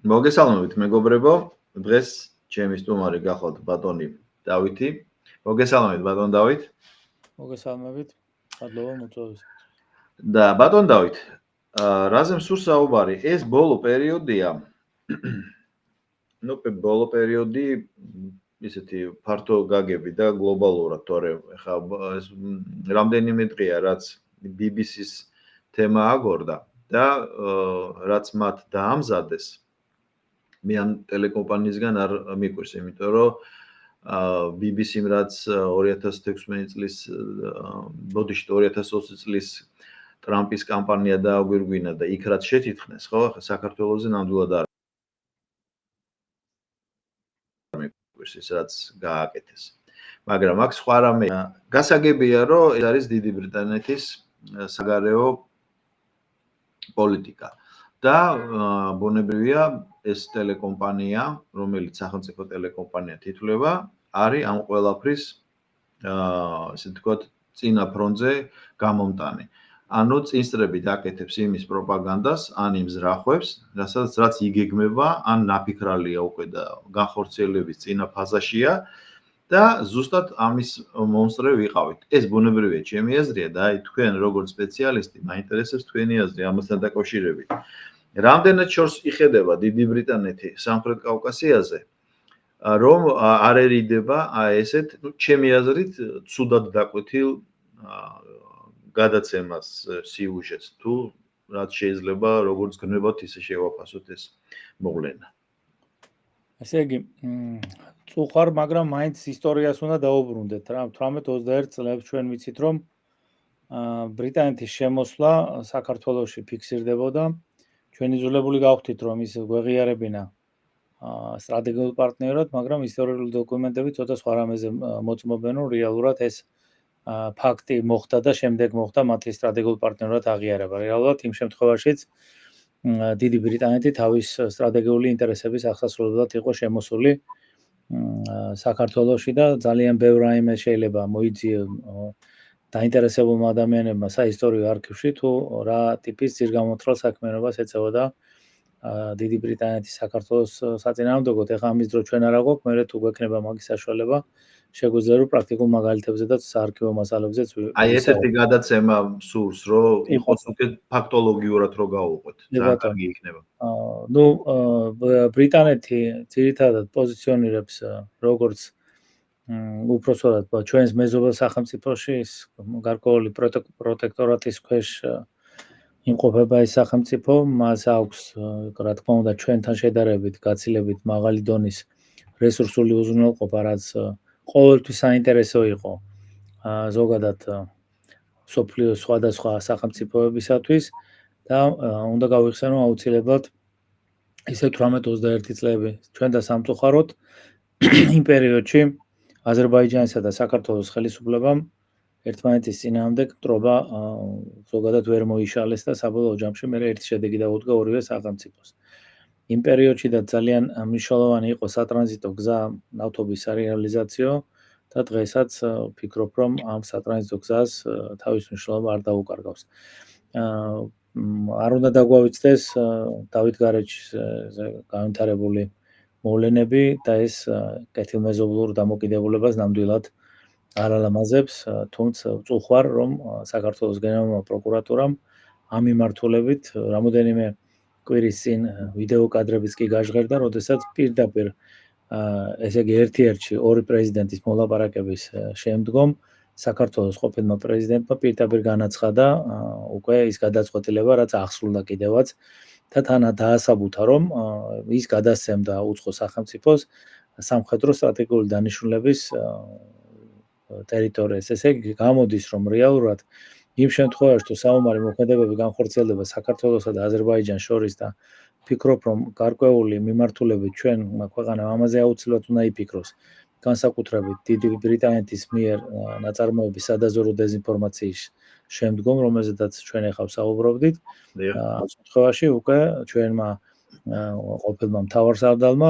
მოგესალმებით მეგობრებო, დღეს ჩემი სტუმარი გახლავთ ბატონი დავითი. მოგესალმებით ბატონ დავით. მოგესალმებით, მადლობა მოწვევისთვის. და ბატონ დავით, რაზე მსურს საუბარი? ეს ბოლო პერიოდია. ბოლო პერიოდი ისეთი ფართო გაგები და გლობალურად, თორე ხა ეს რამდენიმე დღეა, რაც BBC-ს თემა აგორდა და რაც მათ დაამზადეს მე ამ ტელეკომპანიისგან არ მიყვარს, იმიტომ რომ BBC-მ რაც 2016 წლის ბოდიში 2020 წლის ტრამპის კამპანია დააგვირგვინა და იქ რაც შეთითხნეს, ხო, საქართველოზე ნამდვილად არ მიყვარს ის რაც გააკეთეს. მაგრამ აქ სხვა რამე გასაგებია, რომ ეს არის დიდი ბრიტანეთის საგარეო პოლიტიკა. და ბუნებრივია ეს ტელეკომპანია, რომელიც სახელმწიფო ტელეკომპანია თითვლება, არის ამ ყველაფრის ესე ვთქვათ, წინა ფრონტზე გამომტანი. ანუ წინსწრებით აკეთებს იმის პროპაგანდას, ან იმ ზრახვებს, რაც იგეგმება, ან ნაფიქრალია უკვე და განხორციელების წინა ფაზაშია და ზუსტად ამის მომსწრე ვიყავით. ეს ბუნებრივია ჩემი აზრია და აი თქვენ როგორც სპეციალისტი მაინტერესებს თქვენი აზრი ამასთან დაკავშირებით. რამდენად შორს იხედება დიდი ბრიტანეთი სამხრეთ კავკასიაზე, რომ არერიდება ესეთ, ჩემი აზრით, ცუდად დაკვეთილ გადაცემას სიუჟეტს, თუ რაც შეიძლება როგორც გნებავთ, ისე შევაფასოთ ეს მოვლენა. ესე იგი, წუხარ, მაგრამ მაინც ისტორიას უნდა დაუბრუნდეთ რა. 18-21 წლებს ჩვენ ვიცით, რომ ბრიტანეთის შემოსვლა საქართველოში ფიქსირდებოდა. ჩვენ იძულებული გავხდით, რომ ის გვეღიარებინა სტრატეგიულ პარტნიორად, მაგრამ ისტორიული დოკუმენტები ცოტა სხვა რამეზე მოწმობენ, რომ რეალურად ეს ფაქტი მოხდა და შემდეგ მოხდა მათი სტრატეგიულ პარტნიორად აღიარება. რეალურად იმ შემთხვევაშიც დიდი ბრიტანეთი თავის სტრატეგიული ინტერესების აღსასრულებლად იყო შემოსული საქართველოში და ძალიან ბევრ რაიმე შეიძლება მოიძიე დაინტერესებულმა ადამიანებმა საისტორიო არქივში თუ რა ტიპის ძირგამოთხრალ საქმიანობას ეწეოდა დიდი ბრიტანეთის საქართველოს საწინააღმდეგოდ. ეხლა ამის დრო ჩვენ არ აგვაქვს, მერე თუ გვექნება მაგის საშუალება, შეგვიძლია რომ პრაქტიკულ მაგალითებზე და საარქივო მასალებზეც აი ესეთი გადაცემა სურს, რომ იყოს უკვე ფაქტოლოგიურად რო გავუყვეთ. ძალიან კარგი იქნება. ნუ ბრიტანეთი ძირითადად პოზიციონირებს როგორც უпроსოდად ჩვენს მეზობელ სახელმწიფოში გარკვეული პროტექტორატის ქვეშ იმყოფება ეს სახელმწიფო, მას აქვს, რა თქმა უნდა, ჩვენთან შედარებით გაცილებით მაღალი დონის რესურსული უზრუნველყოფა, რაც ყოველთვის საინტერესო იყო ზოგადად სოფლიოს სხვადასხვა სახელმწიფოებისათვის და უნდა გავიხსენო აუცილებლად ისე 18-21 წლები ჩვენ და სამწუხაროდ იმ პერიოდში აზერბაიჯანისა და საქართველოს ხელისუფლებამ ერთმანეთის წინააღმდეგ მტრობა ზოგადად ვერ მოიშალეს და საბოლოო ჯამში მე ერთი შედეგი დაუდგა ორივე სახელმწიფოს. იმ პერიოდში და ძალიან მნიშვნელოვანი იყო სატრანზიტო გზა ნავთობის სარეალიზაციო და დღესაც ვფიქრობ, რომ ამ სატრანზიტო გზას თავის მნიშვნელობა არ დაუკარგავს. არ უნდა დაგვავიწყდეს დავით გარეჯის განვითარებული მოვლენები და ეს კეთილმეზობლურ დამოკიდებულებას ნამდვილად არ ალამაზებს, თუმცა წუხარ, რომ საქართველოს გენერალურმა პროკურატურამ ამ მიმართულებით რამოდენიმე კვირის წინ ვიდეო კადრებიც კი გაჟღერდა, როდესაც პირდაპირ ესე იგი ერთ-ერთი ორი პრეზიდენტის მოლაპარაკების შემდგომ საქართველოს ყოფილმა პრეზიდენტმა პირდაპირ განაცხადა უკვე ის გადაწყვეტილება, რაც აღსრულდა კიდევაც და თან დაასაბუთა, რომ ის გადასცემდა უცხო სახელმწიფოს სამხედრო სტრატეგიული დანიშნულების ტერიტორიას. ესე იგი გამოდის, რომ რეალურად იმ შემთხვევაში, თუ საომარი მოქმედებები განხორციელდება საქართველოსა და აზერბაიჯანს შორის და ვფიქრობ, რომ გარკვეული მიმართულებით ჩვენ ქვეყანამ ამაზე აუცილებლად უნდა იფიქროს. განსაკუთრებით დიდი ბრიტანეთის მიერ ნაწარმოების სადაზვერვო დეზინფორმაციის შემდგომ, რომელზედაც ჩვენ ახლა ვსაუბრობდით, ამ შემთხვევაში უკვე ჩვენმა ყოფილმა მთავარსარდალმა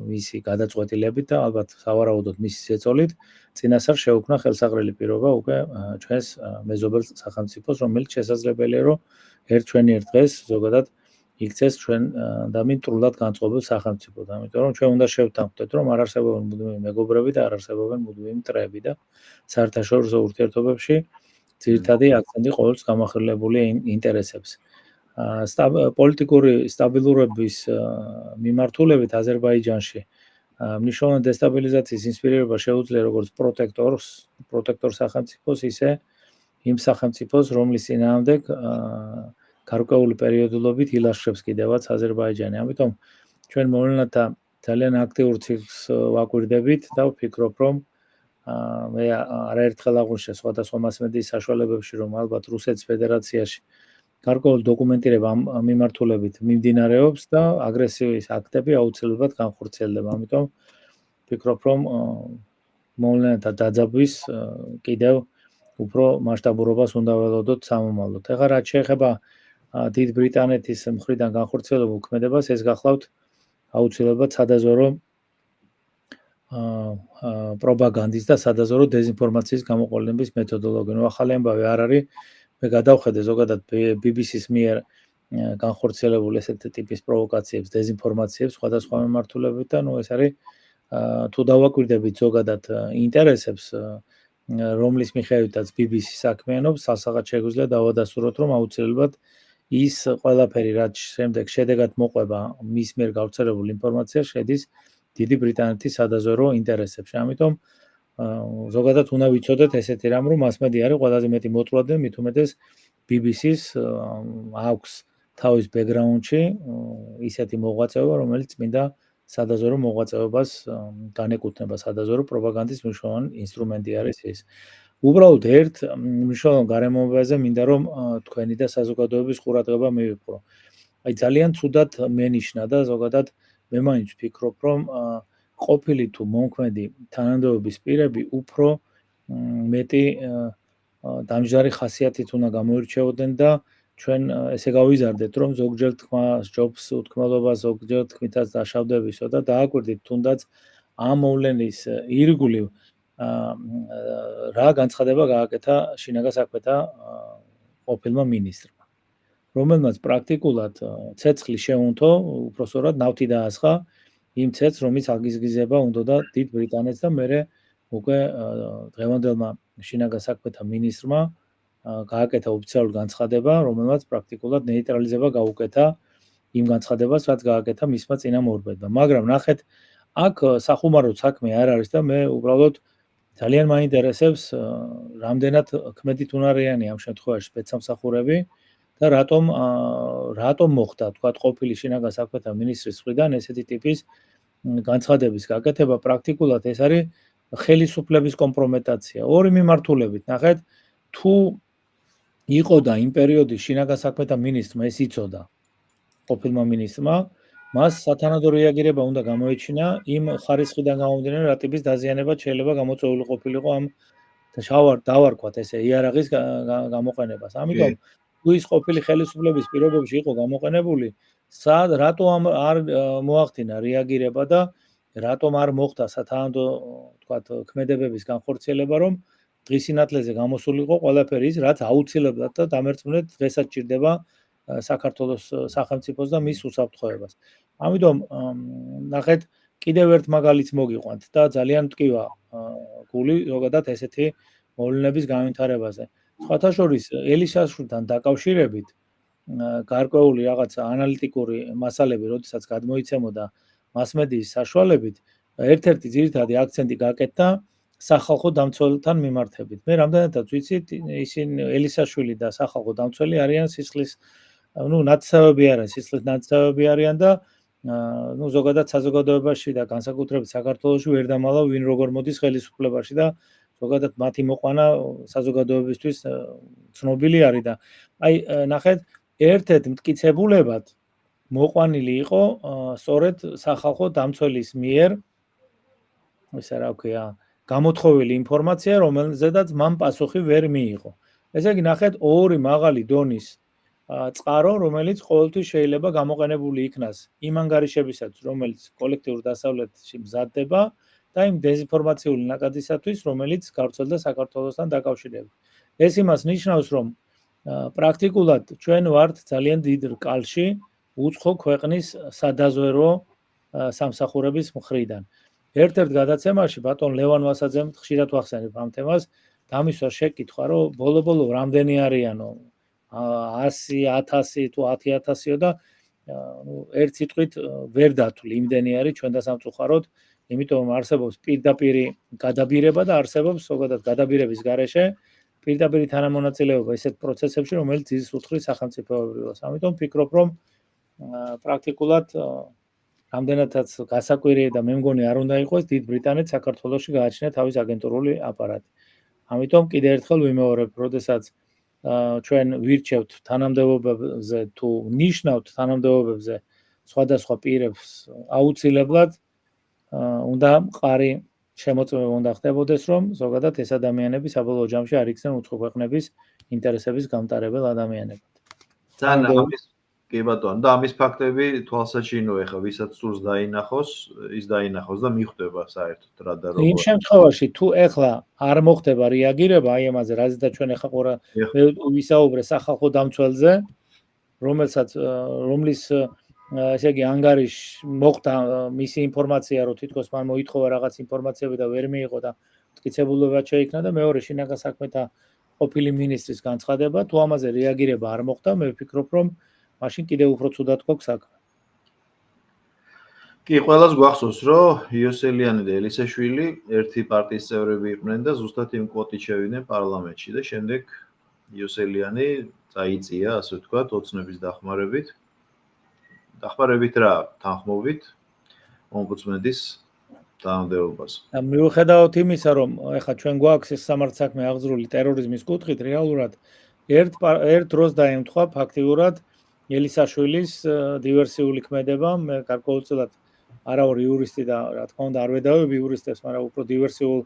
მისი გადაწყვეტილებით და ალბათ სავარაუდოდ მისი ზეწოლით წინასწარ შეუქმნა ხელსაყრელი პირობა უკვე ჩვენს მეზობელ სახელმწიფოს, რომელიც შესაძლებელია, რომ ერთ დღეს ზოგადად იქცეს ჩვენ და მიტყრულად განწყობილ სახელმწიფოდ. ამიტომ რომ ჩვენ უნდა შევთანხმდეთ, რომ არ არსებობენ მუდმივი მეგობრები და არ არსებობენ მუდმივი მტრები და საერთაშორისო ურთიერთობებში ძირითადი აქცენტი ყოველთვის გამახვილებულია ინტერესებს. პოლიტიკური სტაბილურობის მიმართულებით აზერბაიჯანში მნიშვნელოვანი დესტაბილიზაციის ინსპირირება შეუძლია როგორც პროტექტორ სახელმწიფოს, ისე იმ სახელმწიფოს, რომლის წინააღმდეგ გარკვეული პერიოდულობით ილაშქრებს კიდევაც აზერბაიჯანი. ამიტომ ჩვენ მოვლენათა ძალიან აქტიურ ციკლს ვაკვირდებით და ვფიქრობ, რომ მე არაერთხელ აღვნიშნე სხვადასხვა მასმედიის საშუალებებში, რომ ალბათ რუსეთის ფედერაციაში გარკვეული დოკუმენტირება ამ მიმართულებით მიმდინარეობს და აგრესიის აქტები აუცილებლად განხორციელდება. ამიტომ ვფიქრობ, რომ მოვლენათა დაძაბვის კიდევ უფრო მასშტაბურობას უნდა ველოდოთ სამომავლოდ. ეხლა რაც შეეხება დიდ ბრიტანეთის მხრიდან განხორციელებულ ქმედებას, ეს გახლავთ აუცილებლად სადაზვერო პროპაგანდის და სადაზვერო დეზინფორმაციის გამოყენების მეთოდოლოგია. ახალი ამბავი არ არის. მე გადავხედე ზოგადად BBC-ს მიერ განხორციელებულ ესეთ ტიპის პროვოკაციებს, დეზინფორმაციებს სხვადასხვა მიმართულებით და ეს არის თუ დავაკვირდებით ზოგადად ინტერესებს, რომლის მიხედვითაც BBC საქმიანობს, სასახად შეგვიძლია დავადასტუროთ, რომ აუცილებლად ის ყველაფერი, რაც შემდეგ შედეგად მოყვება მის მიერ გავრცელებულ ინფორმაციას, შედის დიდი ბრიტანეთის სადაზვერო ინტერესებში. ამიტომ ზოგადად უნდა ვიცოდეთ ესეთი რამ, რომ მასმედია არის ყველაზე მეტი მოწვლა, მით უმეტეს BBC-ს აქვს თავის ბექგრაუნდში ისეთი მოღვაწეობა, რომელიც წმინდა სადაზვერო მოღვაწეობას განეკუთვნება, სადაზვერო პროპაგანდის მნიშვნელოვანი ინსტრუმენტი არის ის. უბრალოდ ერთ მნიშვნელოვან გარემოებაზე მინდა რომ თქვენი და საზოგადოების ყურადღება მივიპყრო. აი ძალიან ცუდად მენიშნა და ზოგადად მე მაინც ვფიქრობ, რომ ყოფილი თუ მომქმედი თანამდებობის პირები უფრო მეტი დამჯდარი ხასიათით უნდა გამოირჩეოდნენ და ჩვენ ესე გავიზარდეთ, რომ ზოგჯერ თქმა სჯობს უთქმელობა, ზოგჯერ თქმითაც დაშავდებისო და დააკვირდით თუნდაც ამ მოვლენის ირგვლივ რა განცხადება გააკეთა შინაგან საქმეთა ყოფილმა მინისტრმა, რომელმაც პრაქტიკულად ცეცხლი შეუნთო, უпроსორად ნავთი დაასხა იმ ცეცხლს, რომელიც აგიზგიზება უნდოდა დიდ ბრიტანეთს და მერე უკვე დღევანდელმა შინაგან საქმეთა მინისტრმა გააკეთა ოფიციალური განცხადება, რომელმაც პრაქტიკულად ნეიტრალიზება გაუკეთა იმ განცხადებას, რაც გააკეთა მისმა წინამორბედმა. მაგრამ ნახეთ, აქ სახუმაროდ საქმე არ არის და მე უბრალოდ ძალიან მაინტერესებს რამდენად ქმედით უნარიანი ამ შემთხვევაში სპეცსამსახურები და რატომ მოხდა თქვა ყოფილი შინაგან საქმეთა მინისტრის მხრიდან ესეთი ტიპის განცხადების გაკეთება. პრაქტიკულად ეს არის ხელისუფლების კომპრომეტაცია. ორი მიმართულებით. ნახეთ, თუ იყო და იმ პერიოდის შინაგან საქმეთა მინისტრმა ეს იცოდა ყოფილმა მინისტრმა, მას სათანადო რეაგირება უნდა გამოეჩინა იმ ხარისხიდან გამომდინარე, რა ტიპის დაზიანება შეიძლება გამოწვეული ყოფილიყო ამ დავარქვათ ესე იარაღის გამოყენებას. ამიტომ თუ ის ყოფილი ხელისუფლების პირობებში იყო გამოყენებული, რატო არ მოახდინა რეაგირება და რატომ არ მოხდა სათანადო თქვათ ქმედებების განხორციელება, რომ დღის სინათლეზე გამოსულიყო ყველაფერი ის, რაც აუცილებლად და დამერწმუნედ დღესაც ჭირდება საქართველოს სახელმწიფოს და მის უსაფრთხოებას. ამიტომ ნახეთ, კიდევ ერთ მაგალითს მოგიყვანთ და ძალიან მტკივა გული ზოგადად ესეთი მოვლენების განვითარებაზე. სხვათა შორის ელისაშვილთან დაკავშირებით გარკვეული რაღაცა ანალიტიკური მასალები, როდესაც გადმოიცემოდა მასმედიის საშუალებით, ერთ-ერთი ძირითადი აქცენტი გაკეთდა სახალხო დამცველთან მიმართებით. მე რამდენადაც ვიცით, ისინი ელისაშვილი და სახალხო დამცველი არიან სისხლის ნაცსავები არიან, სისხლის ნაცსავები არიან და ზოგადად საზოგადოებაში და განსაკუთრებით საქართველოში ვერ დამალავ ვინ როგორ მოდის ხელისუფლებაში და ზოგადად მათი მოყვანა საზოგადოებისთვის ცნობილი არის და აი ნახეთ, ერთ-ერთ მტკიცებულებად მოყვანილი იყო სწორედ სახალხო დამცველის მიერ ესე რა ქვია, გამოთხოვილი ინფორმაცია, რომელზედაც მან პასუხი ვერ მიიღო. ესე იგი ნახეთ, ორი მაღალი დონის წყარო, რომელიც ყოველთვის შეიძლება გამოყენებული იქნას იმ ანგარიშებისათვის, რომელიც კოლექტიურ დასავლეთში მზადდება და იმ დეზინფორმაციული ნაკადისათვის, რომელიც გავრცელდა საქართველოსთან დაკავშირებით. ეს იმას ნიშნავს, რომ პრაქტიკულად ჩვენ ვართ ძალიან დიდ რკალში უცხო ქვეყნის სადაზვერო სამსახურების მხრიდან. ერთ-ერთ გადაცემაში ბატონ ლევან ვასაძემ ხშირად ვახსენებ ამ თემას, დამისვა შეკითხვა, რომ ბოლო-ბოლო რამდენი არიანო 100, 1000 თუ 10000-ო და ერთ სიტყვით ვერ დათვლი იმდენი არის ჩვენ და სამწუხაროდ, იმიტომ რომ არსებობს პირდაპირი გადაბირება და არსებობს ზოგადად გადაბირების გარეშე პირდაპირი თანამონაწილეობა ისეთ პროცესებში, რომელიც იზის უძღვრის სახელმწიფოებრიობას. ამიტომ ვფიქრობ, რომ პრაქტიკულად რამდენადაც გასაკვირი და მე მგონი არ უნდა იყოს დიდ ბრიტანეთს საქართველოში გააჩნია თავის აგენტურული აპარატი. ამიტომ კიდევ ერთხელ ვიმეორებ, როდესაც ჩვენ ვირჩევთ თანამდებობებზე თუ ნიშნავთ თანამდებობებზე სხვადასხვა პირებს აუცილებლად უნდა მყარი შემოწმება უნდა ხდებოდეს, რომ ზოგადად ეს ადამიანები საბოლოო ჯამში არ იქცნენ უცხო ქვეყნების ინტერესების გამტარებელ ადამიანებად. კი ბატონო, და ამის ფაქტები თვალსაჩინოა, ხა ვისაც სურს დაინახოს, ის დაინახოს და მიხვდება საერთოდ რა და როგორ. იმ შემთხვევაში თუ ეხლა არ მოხდება რეაგირება აი ამაზე, რაზეც ჩვენ ეხლა ვისაუბრე სახალხო დამცველზე, რომლის ესე იგი ანგარიში მოხდა მისი ინფორმაცია, რომ თითქოს მან მოითხოვა რაღაც ინფორმაციები და ვერ მიიღო და მტკიცებულობა შეიქმნა და მეორე შინაგან საქმეთა ყოფილი მინისტრის განცხადება, თუ ამაზე რეაგირება არ მოხდა, მე ვფიქრობ, რომ მაშინ კიდევ უფრო ცუდად გვაქვს საქმე. კი, ყველას გვახსოვს, რომ იოსელიანი და ელისაშვილი ერთი პარტიის წევრები იყვნენ და ზუსტად იმ კვოტით შევიდნენ პარლამენტში და შემდეგ იოსელიანი წაიწია, ასე ვთქვათ, ოცნების დახმარებით რა, თანხმობით ომბუდსმენის თანამდებობას. მიუხედავად იმისა, რომ ეხლა ჩვენ გვაქვს ეს სამართლსაქმე აღძრული ტერორიზმის კუთხით, რეალურად ერთ დროს დაემთხვა ფაქტიურად ელისაშვილის დივერსიული ქმედება, მე გარკვეულწილად არა ვარ იურისტი და რა თქმა უნდა არ ვედავებ იურისტებს, მაგრამ უფრო დივერსიულ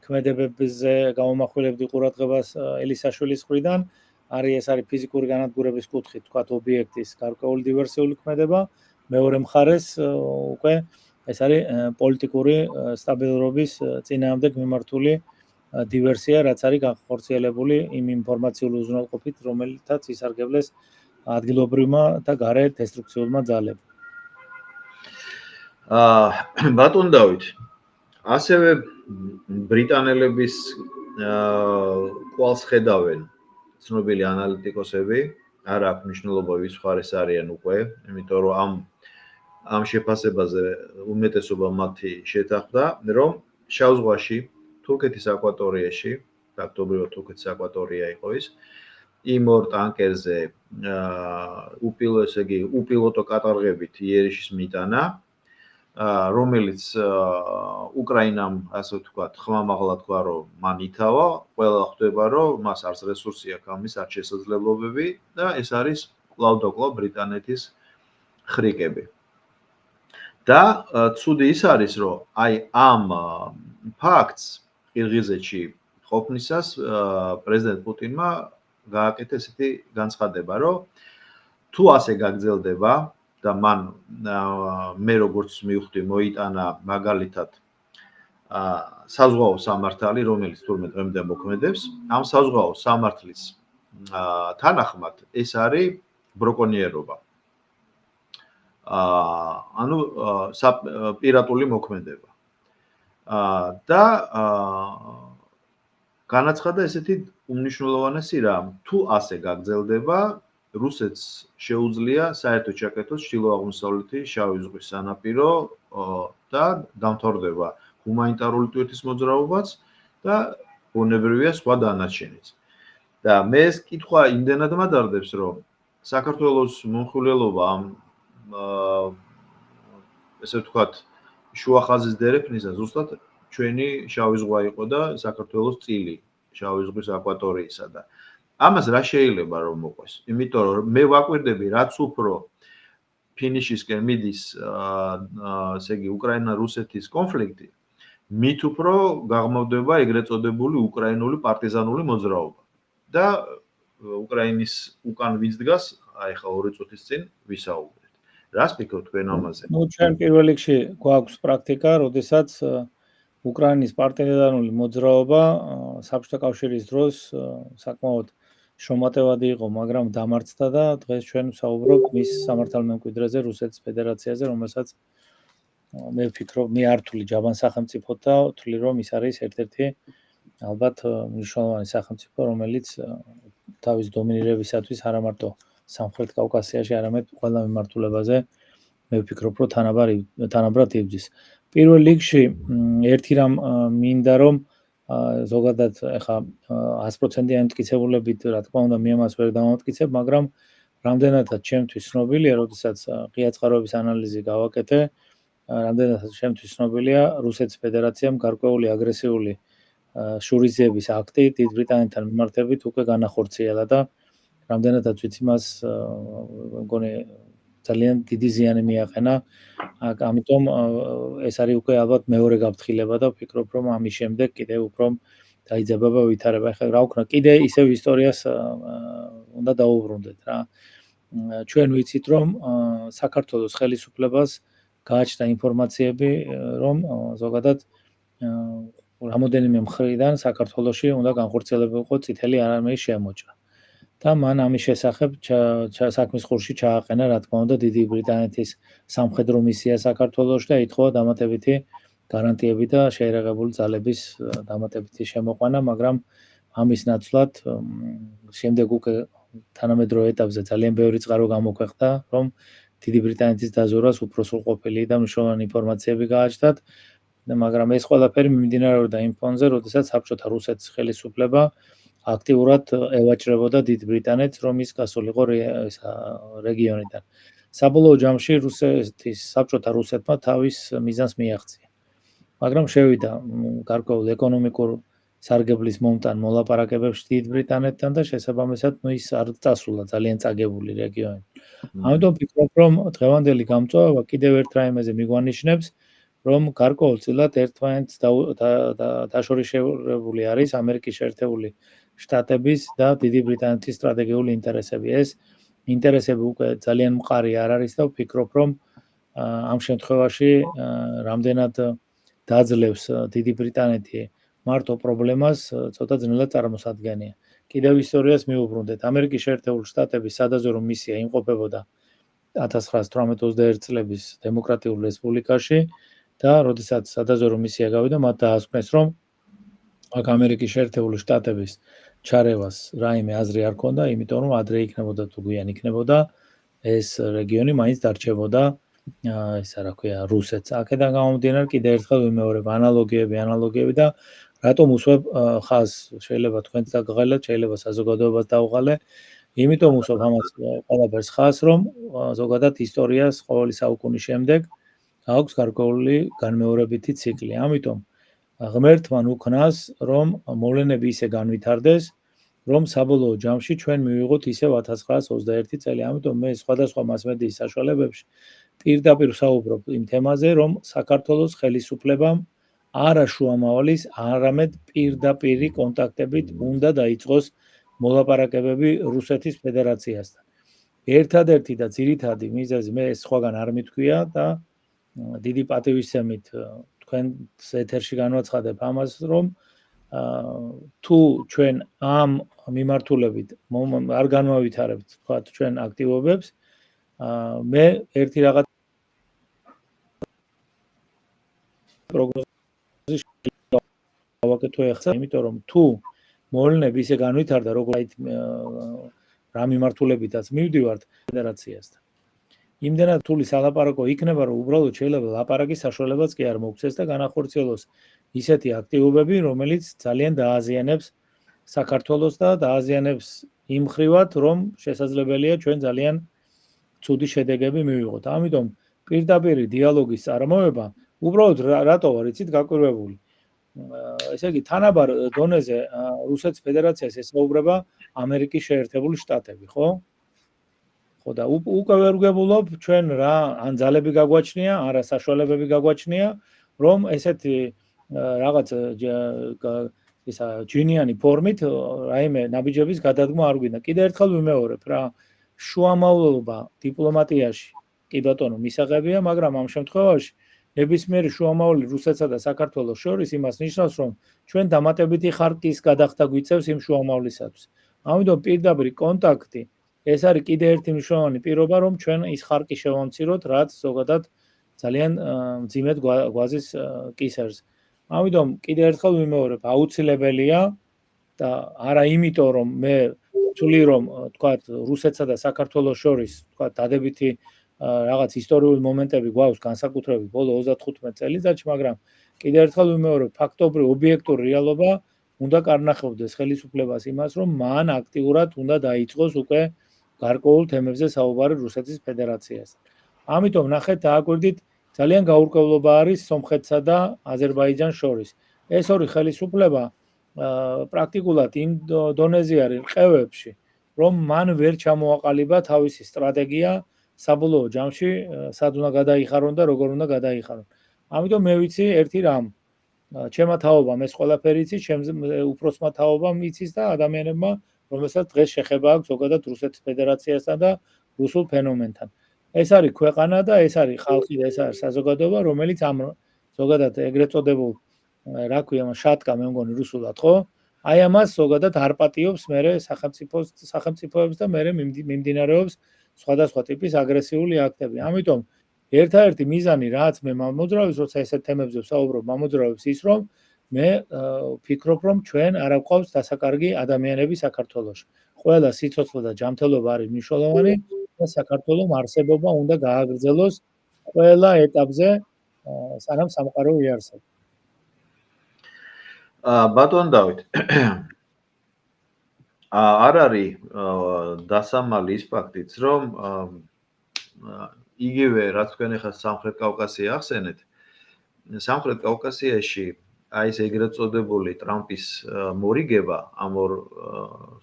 ქმედებებზე გამომახვილებდი ყურადღებას ელისაშვილის მხრიდან. ეს არის ფიზიკური განადგურების კუთხით, თქვათ, ობიექტის გარკვეული დივერსიული ქმედება, მეორე მხარეს უკვე ეს არის პოლიტიკური სტაბილურობის წინააღმდეგ მიმართული დივერსია, რაც არის განხორციელებული იმ ინფორმაციული უზრუნველყოფით, რომელთაც ისარგებლეს ადგილობრივმა და გარე დესტრუქციულმა ძალებმა. ბატონ დავით, ასევე ბრიტანელების კვალს ხედავენ ცნობილი ანალიტიკოსები, არ აქვს მნიშვნელობა ვის მხარეს არიან უკვე, იმიტომ რომ ამ შეფასებაზე უმეტესობა მათი შეთანხმდა, რომ შავ ზღვაში, თურქეთის აკვატორიაში, ფაქტობრივად თურქეთის აკვატორია იყო ის, იმ ორ ტანკერზე უპილოტო კატარღებით იერიშის მიტანა, რომელიც უკრაინამ, ასე ვთქვათ, ხმამაღლა თქვა, რომ მან ითავა, ყველა ხვდება, რომ მას არც რესურსი აქვს ამის, არც შესაძლებლობები და ეს არის კვლავ-დაკვლავ ბრიტანეთის ხრიკები. და ცუდი ის არის, რომ აი ამ ფაქტს ყირღიზეთში ყოფნისას პრეზიდენტ პუტინმა გააკეთა ესეთი განცხადება, რომ თუ ასე გაგრძელდება და მან მე როგორც მივხვდი მოიტანა მაგალითად საზღვაო სამართალი, რომელიც თურმე დღემდე მოქმედებს, ამ საზღვაო სამართლის თანახმად ეს არის ბროკონიერობა. ანუ პირატული მოქმედება. და განაცხადა ესეთი უმნიშვნელოვანესი რამ, თუ ასე გაგრძელდება, რუსეთს შეუძლია საერთოდ ჩაკეთოს ჩრდილო-აღმოსავლეთი შავი ზღვის სანაპირო და დამთავრდება ჰუმანიტარული ტვირთის მოძრაობაც და ბუნებრივია სხვა დანარჩენიც. და მე ეს კითხვა იმდენად მადარდებს, რომ საქართველოს მომხვილელობა ამ ესე ვთქვათ, შუა ხაზის დერეფნისა ზუსტად ჩვენი შავი ზღვა იყო და საქართველოს წილი შავი ზღვის აკვატორიისა და ამას რა შეიძლება რომ მოყვეს? იმიტომ რომ მე ვაკვირდები, რაც უფრო ფინიშისკენ მიდის, ესე იგი, უკრაინა-რუსეთის კონფლიქტი, მით უფრო გაღმავდება ეგრეთ წოდებული უკრაინული პარტიზანული მოძრაობა. და უკრაინის უკან ვინც დგას, აი ხა 2 წუთის წინ ვისაუბრეთ. რას ფიქრობთ თქვენ ამაზე? ჩვენ პირველ რიგში გვაქვს პრაქტიკა, როდესაც უკრაინის პარტიზანული მოძრაობა საბჭოთა კავშირის დროს საკმაოდ შრომატევადი იყო, მაგრამ დამარცხდა და დღეს ჩვენ ვსაუბრობთ მის სამართალმემკვიდრეზე, რუსეთის ფედერაციაზე, რომელსაც მე ვფიქრობ, მე არ ვთვლი ჯაბან სახელმწიფოდ და ვთვლი, რომ ის არის ერთ-ერთი ალბათ მნიშვნელოვანი სახელმწიფო, რომელიც თავის დომინირებისათვის არა მარტო სამხრეთ კავკასიაში, არამედ ყველა მიმართულებაზე მე ვფიქრობ, რომ თანაბრად იბრძვის. პირველ რიგში ერთი რამ მინდა რომ ზოგადად ეხა 100%-იანი მტკიცებულებით, რა თქმა უნდა, მე ამას ვერ დავამტკიცებ, მაგრამ რამდენადაც ჩემთვის ცნობილია, როდესაც ღია წყაროების ანალიზი გავაკეთე, რამდენადაც ჩემთვის ცნობილია, რუსეთის ფედერაციამ გარკვეული აგრესიული შურისძიების აქტი დიდ ბრიტანეთთან მიმართებით უკვე განახორციელა და რამდენადაც ვიცი მას მგონი ძალიან დიდი ზიანი მიაყენა. ამიტომ ეს არის უკვე ალბათ მეორე გაფრთხილება და ვფიქრობ, რომ ამის შემდეგ კიდევ უფრო დაიძაბება ვითარება. ეხლა რა ვქნა, კიდე ისევ ისტორიას უნდა დაუბრუნდეთ რა. ჩვენ ვიცით, რომ საქართველოს ხელისუფლებას გააჩნდა ინფორმაციები, რომ ზოგადად რამოდენიმე მხრიდან საქართველოში უნდა განხორციელებულიყო წითელი არმიის შემოჭრა. და მან ამის შესახებ საქმის ხურში ჩააყენა, რა თქმა უნდა, დიდი ბრიტანეთის სამხედრო მისია საქართველოში და ითხოვა დამატებითი გარანტიები და შეერაღებული ძალების დამატებითი შემოყვანა, მაგრამ ამის ნაცვლად შემდეგ უკვე თანამედროვე ეტაპზე ძალიან ბევრი წყარო გამოქვეყნდა, რომ დიდი ბრიტანეთის დაზვერვას უფრო სრულყოფილი და მნიშვნელოვანი ინფორმაციები გააჩნდათ, მაგრამ ეს ყველაფერი მიმდინარეობდა იმ ფონზე, როდესაც საბჭოთა რუსეთის ხელისუფლება აქტიურად ევაჭრებოდა დიდ ბრიტანეთს, რომ ის გასულიყო რეგიონიდან. საბოლოო ჯამში რუსეთის საბჭოთა რუსეთმა თავის მიზანს მიაღწია. მაგრამ შევიდა გარკვეულ ეკონომიკურ სარგებლის მომტან მოლაპარაკებებში დიდ ბრიტანეთთან და შესაბამისად ის არ წასულა ძალიან წაგებული რეგიონი. ამიტომ ვფიქრობ, რომ დღევანდელი გამწვავება კიდევ ერთ რაიმეზე მიგვანიშნებს, რომ გარკვეულწილად ერთმანეთს დაშორიშებული არის ამერიკის შეერთებული შტატების და დიდი ბრიტანეთის სტრატეგიული ინტერესები. ეს ინტერესები უკვე ძალიან მყარი არ არის და ვფიქრობ, რომ ამ შემთხვევაში რამდენად დაძლევს დიდი ბრიტანეთი მარტო პრობლემას, ცოტა ძნელად წარმოსადგენია. კიდევ ისტორიას მივუბრუნდეთ. ამერიკის შეერთებული შტატების სადაზვერვო მისია იმყოფებოდა 1918 წლების დემოკრატიულ რესპუბლიკაში და როდესაც სადაზვერვო მისია გავიდა, მათ დაასკვნეს, რომ აქ ამერიკის შეერთებული შტატების ჩარევას რაიმე აზრი არ ქონდა, იმიტომ რომ ადრე იქნებოდა თუ გვიან იქნებოდა ეს რეგიონი მაინც დარჩებოდა ისა რა ქვია რუსეთს. აქედან გამომდინარე კიდე ერთხელ ვიმეორებ ანალოგიები და რატომ უსვებ ხაზს, შეიძლება თქვენც დაგღალეთ, შეიძლება საზოგადოებას დავღალე, იმიტომ უსვებ ამას ყველაფერს ხაზს, რომ ზოგადად ისტორიას ყოველი საუკუნის შემდეგ აქვს გარკვეული განმეორებითი ციკლი. ამიტომ ღმერთმა უკნას, რომ მოვლენები ისე განვითარდეს, რომ საბოლოო ჯამში ჩვენ მივიღოთ ისევ 1921 წელი. ამიტომ მე სხვადასხვა მასმედიის საშუალებებში პირდაპირ ვსაუბრობ იმ თემაზე, რომ საქართველოს ხელისუფლებამ არა შუამავლის, არამედ პირდაპირი კონტაქტებით უნდა დაიწყოს მოლაპარაკებები რუსეთის ფედერაციასთან. ერთადერთი და ძირითადი მიზეზი მე სხვაგან არ მithქვია და დიდი პატივისცემით თქვენს ეთერში განვაცხადებ ამას, რომ თუ ჩვენ ამ მიმართულებით არ განვავითარებთ თქვათ ჩვენ აქტივობებს, მე ერთი რაღაც პროგნოზი გავაკეთო ახლა, იმიტომ რომ თუ მოვლენები ისე განვითარდა, როგორც რა მიმართულებითაც მივდივართ ფედერაციასთან. იმდენად რთული სალაპარაკო იქნება, რომ უბრალოდ შეიძლება ლაპარაკის საშუალებაც კი არ მოგცეს და განახორციელოს ისეთი აქტივობები, რომელიც ძალიან დააზიანებს საქართველოს და დააზიანებს იმ ხრივად, რომ შესაძლებელია ჩვენ ძალიან ცუდი შედეგები მივიღოთ. ამიტომ პირდაპირი დიალოგის წარმოება უბრალოდ რატო ვარ იცით გაკვირვებული. ესე იგი თანაბარ დონეზე რუსეთის ფედერაციას ესაუბრება ამერიკის შეერთებული შტატები, ხო? ხო და უკვე ვერ ვგებულობ ჩვენ რა ან ძალები გაგვაჩნია, არა საშუალებები გაგვაჩნია, რომ ესეთი რაღაც ისა ჯინიანი ფორმით რაიმე ნაბიჯების გადადგმა არ გვინდა. კიდევ ერთხელ ვიმეორებ რა, შუამავლობა დიპლომატიაში კი ბატონო მისაღებია, მაგრამ ამ შემთხვევაში ნებისმიერი შუამავლი რუსეთსა და საქართველოს შორის იმას ნიშნავს, რომ ჩვენ დამატებითი ხარკის გადახდა გვიწევს იმ შუამავლისათვის. ამიტომ პირდაპირ კონტაქტი ეს არის კიდე ერთი მნიშვნელოვანი პირობა, რომ ჩვენ ის ხარკი შევამციროთ, რაც ზოგადად ძალიან მძიმედ გვაზის კისერს. ამიტომ კიდე ერთხელ ვიმეორებ, აუცილებელია და არა იმიტომ, რომ მე ვთვლი, რომ თქვათ რუსეთსა და საქართველოს შორის თქვათ დადებითი რაღაც ისტორიული მომენტები გვაქვს განსაკუთრებით ბოლო 35 წელიწადში, მაგრამ კიდე ერთხელ ვიმეორებ, ფაქტობრივ ობიექტური რეალობა უნდა კარნახებდეს ხელისუფლებას იმას, რომ მან აქტიურად უნდა დაიწყოს უკვე გარკვეულ თემებზე საუბარი რუსეთის ფედერაციასთან. ამიტომ ნახეთ, დააკვირდით, ძალიან გაურკვევლობა არის სომხეთსა და აზერბაიჯანს შორის. ეს ორი ხელისუფლება პრაქტიკულად იმ დონეზე არის რყევებში, რომ მან ვერ ჩამოაყალიბა თავისი სტრატეგია საბოლოო ჯამში, სად უნდა გადაიხარონ და როგორ უნდა გადაიხარონ. ამიტომ მე ვიცი ერთი რამ, ჩემმა თაობამ ეს ყველაფერი იცის, ჩემზე უფროსმა თაობამ იცის და ადამიანებმა, რომელსაც დღეს შეხება აქვს ზოგადად რუსეთის ფედერაციასთან და რუსულ ფენომენთან. ეს არის ქვეყანა და ეს არის ხალხი და ეს არის საზოგადოება, რომელიც ამ ზოგადად ეგრეთ წოდებულ რა ქვია, შატკა მე მგონი რუსულად, ხო? აი ამას ზოგადად არ პატიობს მერე სახელმწიფოებს და მერე მიმდინარეობს სხვადასხვა ტიპის აგრესიული აქტები. ამიტომ ერთადერთი მიზანი, რაც მე მამოძრავებს, როცა ესეთ თემებზე ვსაუბრობ, მამოძრავებს ის, რომ მე ვფიქრობ, რომ ჩვენ არ გვყავს დასაკარგი ადამიანები საქართველოში. ყველა სიცოცხლე და ჯანმრთელობა არის მნიშვნელოვანი და საქართველოს არსებობა უნდა გააგრძელოს ყველა ეტაპზე, სანამ სამყარო იარსება. ბატონ დავით, არ არის დასამალი ის ფაქტიც, რომ იგივე რაც თქვენ ახლა სამხრეთ კავკასია ახსენეთ, სამხრეთ კავკასიაში აი ეს ეგრეთ წოდებული ტრამპის მორიგება ამ ორ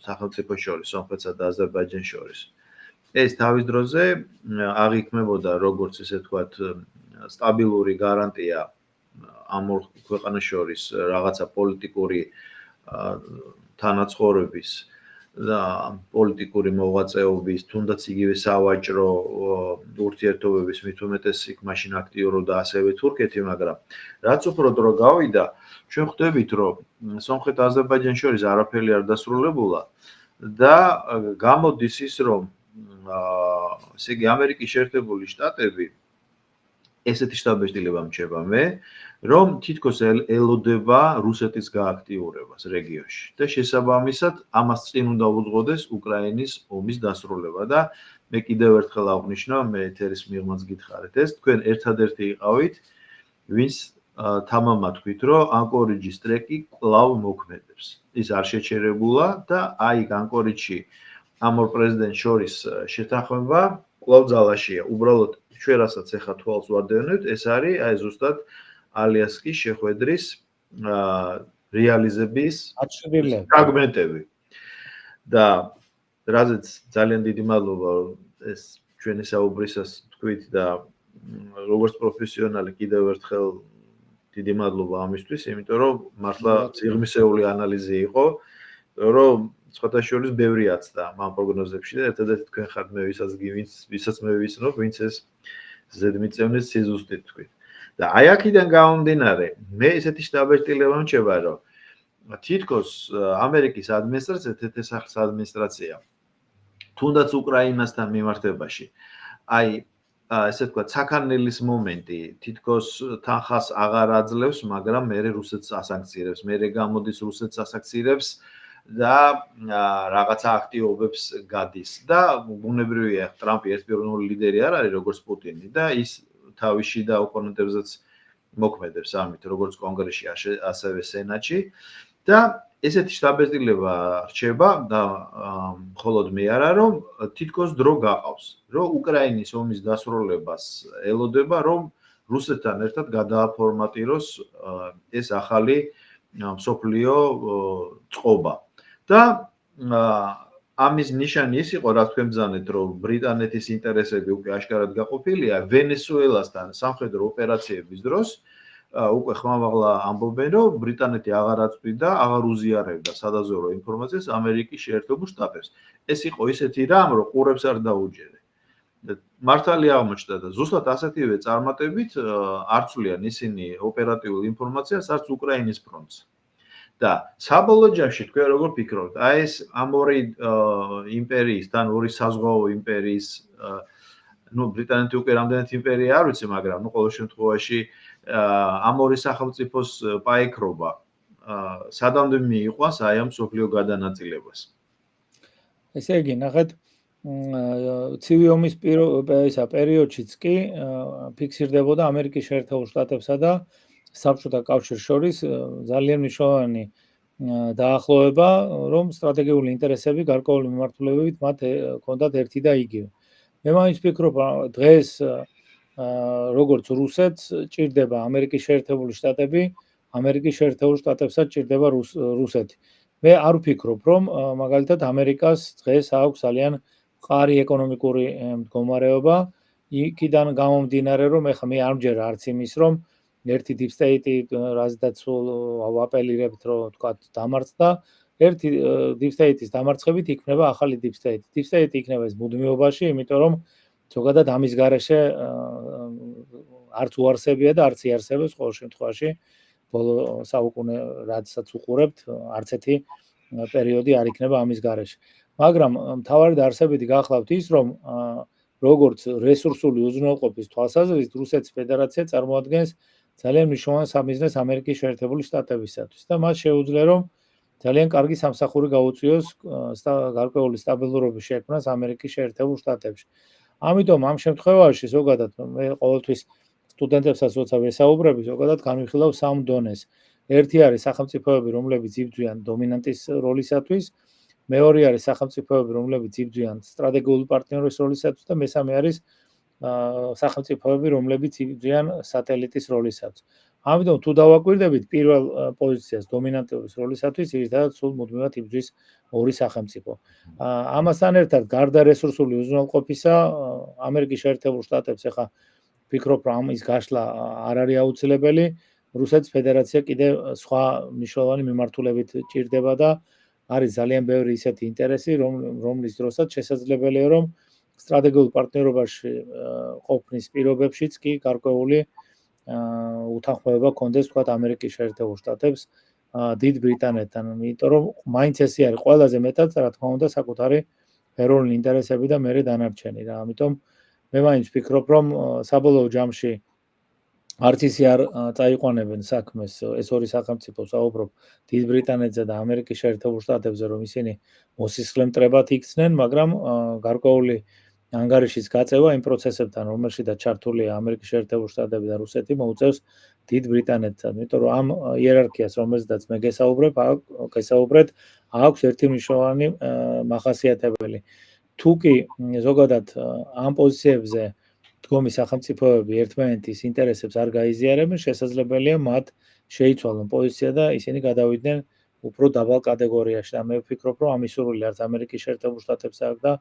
სახელმწიფოს შორის, სომხეთსა და აზერბაიჯანს შორის. ეს თავის დროზე აღიქმებოდა როგორც ესე ვთქვათ სტაბილური გარანტია ამ ორ ქვეყანას შორის რაღაცა პოლიტიკური თანაცხოვრების და პოლიტიკური მოღვაწეობის, თუნდაც იგივე სავაჭრო ურთიერთობების მით უმეტეს იქ მაშინ აქტიურობდა ასევე თურქეთი, მაგრამ რაც უფრო დრო გავიდა, ჩვენ ხვდებით, რომ სომხეთ-აზერბაიჯანს შორის არაფერი არ დასრულებულა და გამოდის ის, რომ ესე იგი ამერიკის შეერთებული შტატები ესეთი შტაბ-ბეჭდილება მჩება მე, რომ თითქოს ელოდება რუსეთის გააქტიურებას რეგიონში და შესაბამისად ამას წინ უნდა უძღოდეს უკრაინის ომის დასრულება და მე კიდევ ერთხელ აღვნიშნავ, მე ეთერის მიღმაც გითხარით ეს, თქვენ ერთადერთი იყავით, ვინც თამამად თქვით, რომ ანკორიჯის ტრეკი კვლავ მოქმედებს. ის არ შეჩერებულა და აი ანკორიჯში ამ ორ პრეზიდენტს შორის შეთანხმება კვლავ ძალაშია. უბრალოდ ჩვენ რასაც ახლა თვალს ვადევნებთ, ეს არის აი ზუსტად ალიასკის შეხვედრის რეალიზების ფრაგმენტები. და რაზეც ძალიან დიდი მადლობა ეს ჩვენი საუბრისას თქვით და როგორც პროფესიონალი კიდევ ერთხელ დიდი მადლობა ამისთვის, იმიტომ რომ მართლა სიღრმისეული ანალიზი იყო, რომ სხვათა შორის ბევრი აცდა ამ პროგნოზებში და ერთადერთი თქვენ ხართ მე ვისაც მე ვიცნობ, ვინც ეს ზედმიწევნის სიზუსტით თქვით. და აი აქედან გამომდინარე, მე ესეთი შტაბ-ბეჭდილება მრჩება, რომ თითქოს ამერიკის ადმინისტრაცია, თეთრ-სახლის ადმინისტრაცია, თუნდაც უკრაინასთან მიმართებაში, აი ესე ვთქვათ, საქანელის მომენტი თითქოს თანხას აღარ აძლევს, მაგრამ მერე რუსეთს ასანქცირებს, მერე გამოდის რუსეთს ასანქცირებს და რაღაცა აქტივობებს გადის და ბუნებრივია, ტრამპი ერთპიროვნული ლიდერი არ არის, როგორც პუტინი და ის თავის შიდა ოპონენტებზეც მოქმედებს ამით, როგორც კონგრესში, ასევე სენატში და ესეთი შტაბ-ბეჭდილება რჩება და მხოლოდ მე არა, რომ თითქოს დრო გაყავს, რომ უკრაინის ომის დასრულებას ელოდება, რომ რუსეთთან ერთად გადააფორმატიროს ეს ახალი მსოფლიო წყობა. და ამის ნიშანი ის იყო, რაც თქვენ ბრძანეთ, რომ ბრიტანეთის ინტერესები უკვე აშკარად გაყოფილია ვენესუელასთან სამხედრო ოპერაციების დროს, უკვე ხმამაღლა ამბობენ, რომ ბრიტანეთი აღარ აწვდიდა, აღარ უზიარებდა სადაზვერვო ინფორმაციას ამერიკის შეერთებულ შტატებს. ეს იყო ისეთი რამ, რომ ყურებს არ დაუჯერე. მართალი აღმოჩნდა და ზუსტად ასეთივე წარმატებით არ ცვლიან ისინი ოპერატიულ ინფორმაციას არც უკრაინის ფრონტზე. და საბოლოო ჯამში თქვენ როგორ ფიქრობთ? აი ეს ამ ორი იმპერიის, თან ორი საზღვაო იმპერიის ну ბრიტანეთი უკვე რამდენად იმპერია არ ვიცი, მაგრამ ну ყოველ შემთხვევაში ამ ორი სახელმწიფოს პაიქრობა სადამდე მიიყვანს აი ამ სოფლიო გადანაწილებას. ესე იგი, ნახეთ, ცივი ომის პერიოდშიც კი ფიქსირდებოდა ამერიკის შეერთებულ შტატებსა და საბჭოთა კავშირს შორის ძალიან მნიშვნელოვანი დაახლოება, რომ სტრატეგიული ინტერესები გარკვეული მიმართულებებით მათ ჰქონდათ ერთი და იგივე. მე მაინც ვფიქრობ, დღეს როგორც რუსეთს ჭირდება ამერიკის შეერთებული შტატები, ამერიკის შეერთებულ შტატებსაც ჭირდება რუსეთი. მე არ ვფიქრობ, რომ მაგალითად ამერიკას დღეს აქვს ძალიან მყარი ეკონომიკური მდგომარეობა, იქიდან გამომდინარე, რომ ეხლა მე არ მჯერა არც იმის, რომ ერთი deep state რაზედაც ვაპელირებთ, რომ თქვა დამარცხდა, ერთი deep state-ის დამარცხებით იქნება ახალი deep state. Deep state იქნება ეს მუდმივობაში, იმიტომ რომ ზოგადად ამის გარეშე არც უარსებია და არც იარსებებს ყოველ შემთხვევაში ბოლო საუკუნე რაცაც უყურებთ, არც ერთი პერიოდი არ იქნება ამის გარეშე. მაგრამ მთავარი დაარსებითი გახლავთ ის, რომ როგორც რესურსული უზრუნველყოფის თვალსაზრისით რუსეთის ფედერაცია წარმოადგენს ძალიან მნიშვნელოვან საბიზნეს ამერიკის შეერთებული შტატებისათვის და მას შეუძლია რომ ძალიან კარგი სამსახური გაუწიოს გარკვეული სტაბილურობის შექმნას ამერიკის შეერთებულ შტატებში. ამიტომ ამ შემთხვევაში ზოგადად მე ყოველთვის სტუდენტებსაც როცა ვესაუბრები, ზოგადად განვიხილავ სამ დონეს. ერთი არის სახელმწიფოები, რომლებიც იბრძვიან დომინანტის როლისათვის, მეორე არის სახელმწიფოები, რომლებიც იბრძვიან სტრატეგიული პარტნიორის როლისათვის და მესამე არის სახელმწიფოები, რომლებიც იბრძვიან სატელიტის როლისათვის. ამიტომ თუ დავაკვირდებით პირველ პოზიციას დომინანტობის როლისათვის, ძირითადად სულ მუდმივად იბრძვის ორი სახელმწიფო. ამასთან ერთად, გარდა რესურსული უზრუნველყოფისა, ამერიკის შეერთებულ შტატებს ახლა ვფიქრობ, რომ ამის გაშლა არ არის აუცილებელი. რუსეთის ფედერაცია კიდევ სხვა მნიშვნელოვანი მიმართულებით ჭირდება და არის ძალიან ბევრი ისეთი ინტერესი, რომლის დროსაც შესაძლებელია, რომ სტრატეგიულ პარტნიორობაში ყოფნის პირობებშიც კი გარკვეული უთანხმოება კონდეს თქვა ამერიკის შეერთებულ შტატებს დიდ ბრიტანეთთან, იმიტომ რომ მაინც ესე არის ყველაზე მეტად, რა თქმა უნდა, საკუთარი ეროვნული ინტერესები და მეორე დანარჩენი რა. ამიტომ მე მაინც ვფიქრობ, რომ საბოლოო ჯამში არც ისე არ წაიყვანებენ საქმეს ეს ორი სახელმწიფო, საუბრობ დიდ ბრიტანეთზე და ამერიკის შეერთებულ შტატებზე, რომ ისინი მოსისხლემტრებად იქცნენ, მაგრამ გარკვეული ანგარიშის გაწევა იმ პროცესებთან, რომელშიც ჩართულია ამერიკის შეერთებული შტატები და რუსეთი, მოუწევს დიდ ბრიტანეთთან, იმიტომ რომ ამ იერარქიას, რომელზედაც მე გესაუბრეთ, აქვს ერთი მნიშვნელოვანი მახასიათებელი. თუ კი ზოგადად ამ პოზიციებზე დგომი სახელმწიფოები ერთმანეთის ინტერესებს არ გაიზიარებენ, შესაძლებელია მათ შეიცვალონ პოზიცია და ისინი გადავიდნენ უფრო დაბალ კატეგორიაში და მე ვფიქრობ, რომ ამის სურვილი არც ამერიკის შეერთებულ შტატებს აქვს და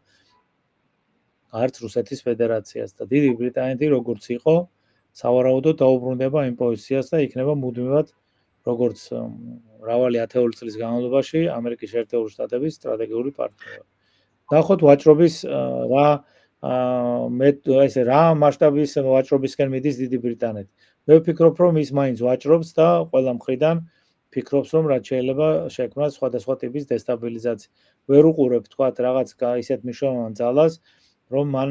არც რუსეთის ფედერაციას და დიდი ბრიტანეთი როგორც იყო, სავარაუდოდ დაუბრუნდება იმ პოზიციას და იქნება მუდმივად როგორც მრავალი ათეული წლის განმავლობაში ამერიკის შეერთებული შტატების სტრატეგიული პარტნიორი. ნახოთ ვაჭრობის რა მასშტაბის ვაჭრობისკენ მიდის დიდი ბრიტანეთი. მე ვფიქრობ, რომ ის მაინც ვაჭრობს და ყველა მხრიდან ფიქრობს, რომ რაც შეიძლება შექმნას სხვადასხვა ტიპის დესტაბილიზაცია. ვერ უყურებ თქვა რაღაც ისეთ მნიშვნელოვან ძალას, რომ მან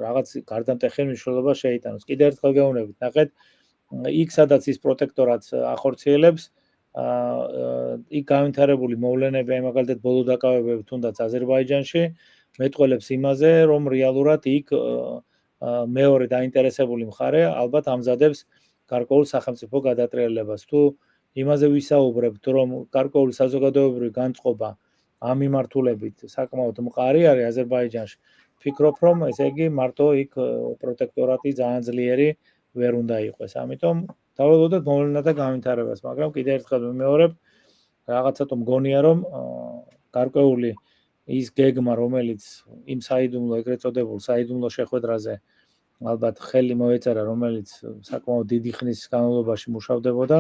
რაღაც გარდამტეხი მნიშვნელობა შეიტანოს. კიდევ ერთხელ გეუბნებით, ნახეთ, იქ სადაც ის პროტექტორატს ახორციელებს, იქ განვითარებული მოვლენები, აი მაგალითად ბოლო დაკავებები თუნდაც აზერბაიჯანში მეტყველებს იმაზე, რომ რეალურად იქ მეორე დაინტერესებული მხარე ალბათ ამზადებს გარკვეულ სახელმწიფო გადატრიალებას. თუ იმაზე ვისაუბრებთ, რომ გარკვეული საზოგადოებრივი განწყობა ამ მიმართულებით საკმაოდ მყარი არის აზერბაიჯანში, ვფიქრობ, რომ ესე იგი მარტო იქ პროტექტორატი ძალიან ძლიერი ვერ უნდა იყოს. ამიტომ დაველოდოთ მოვლენათა განვითარებას, მაგრამ კიდევ ერთხელ ვიმეორებ, რაღაცა თუ მგონია, რომ გარკვეული ის გეგმა, რომელიც იმ საიდუმლო ეგრეთ წოდებულ საიდუმლო შეხვედრაზე ალბათ ხელი მოეწერა, რომელიც საკმაოდ დიდი ხნის განმავლობაში მუშავდებოდა,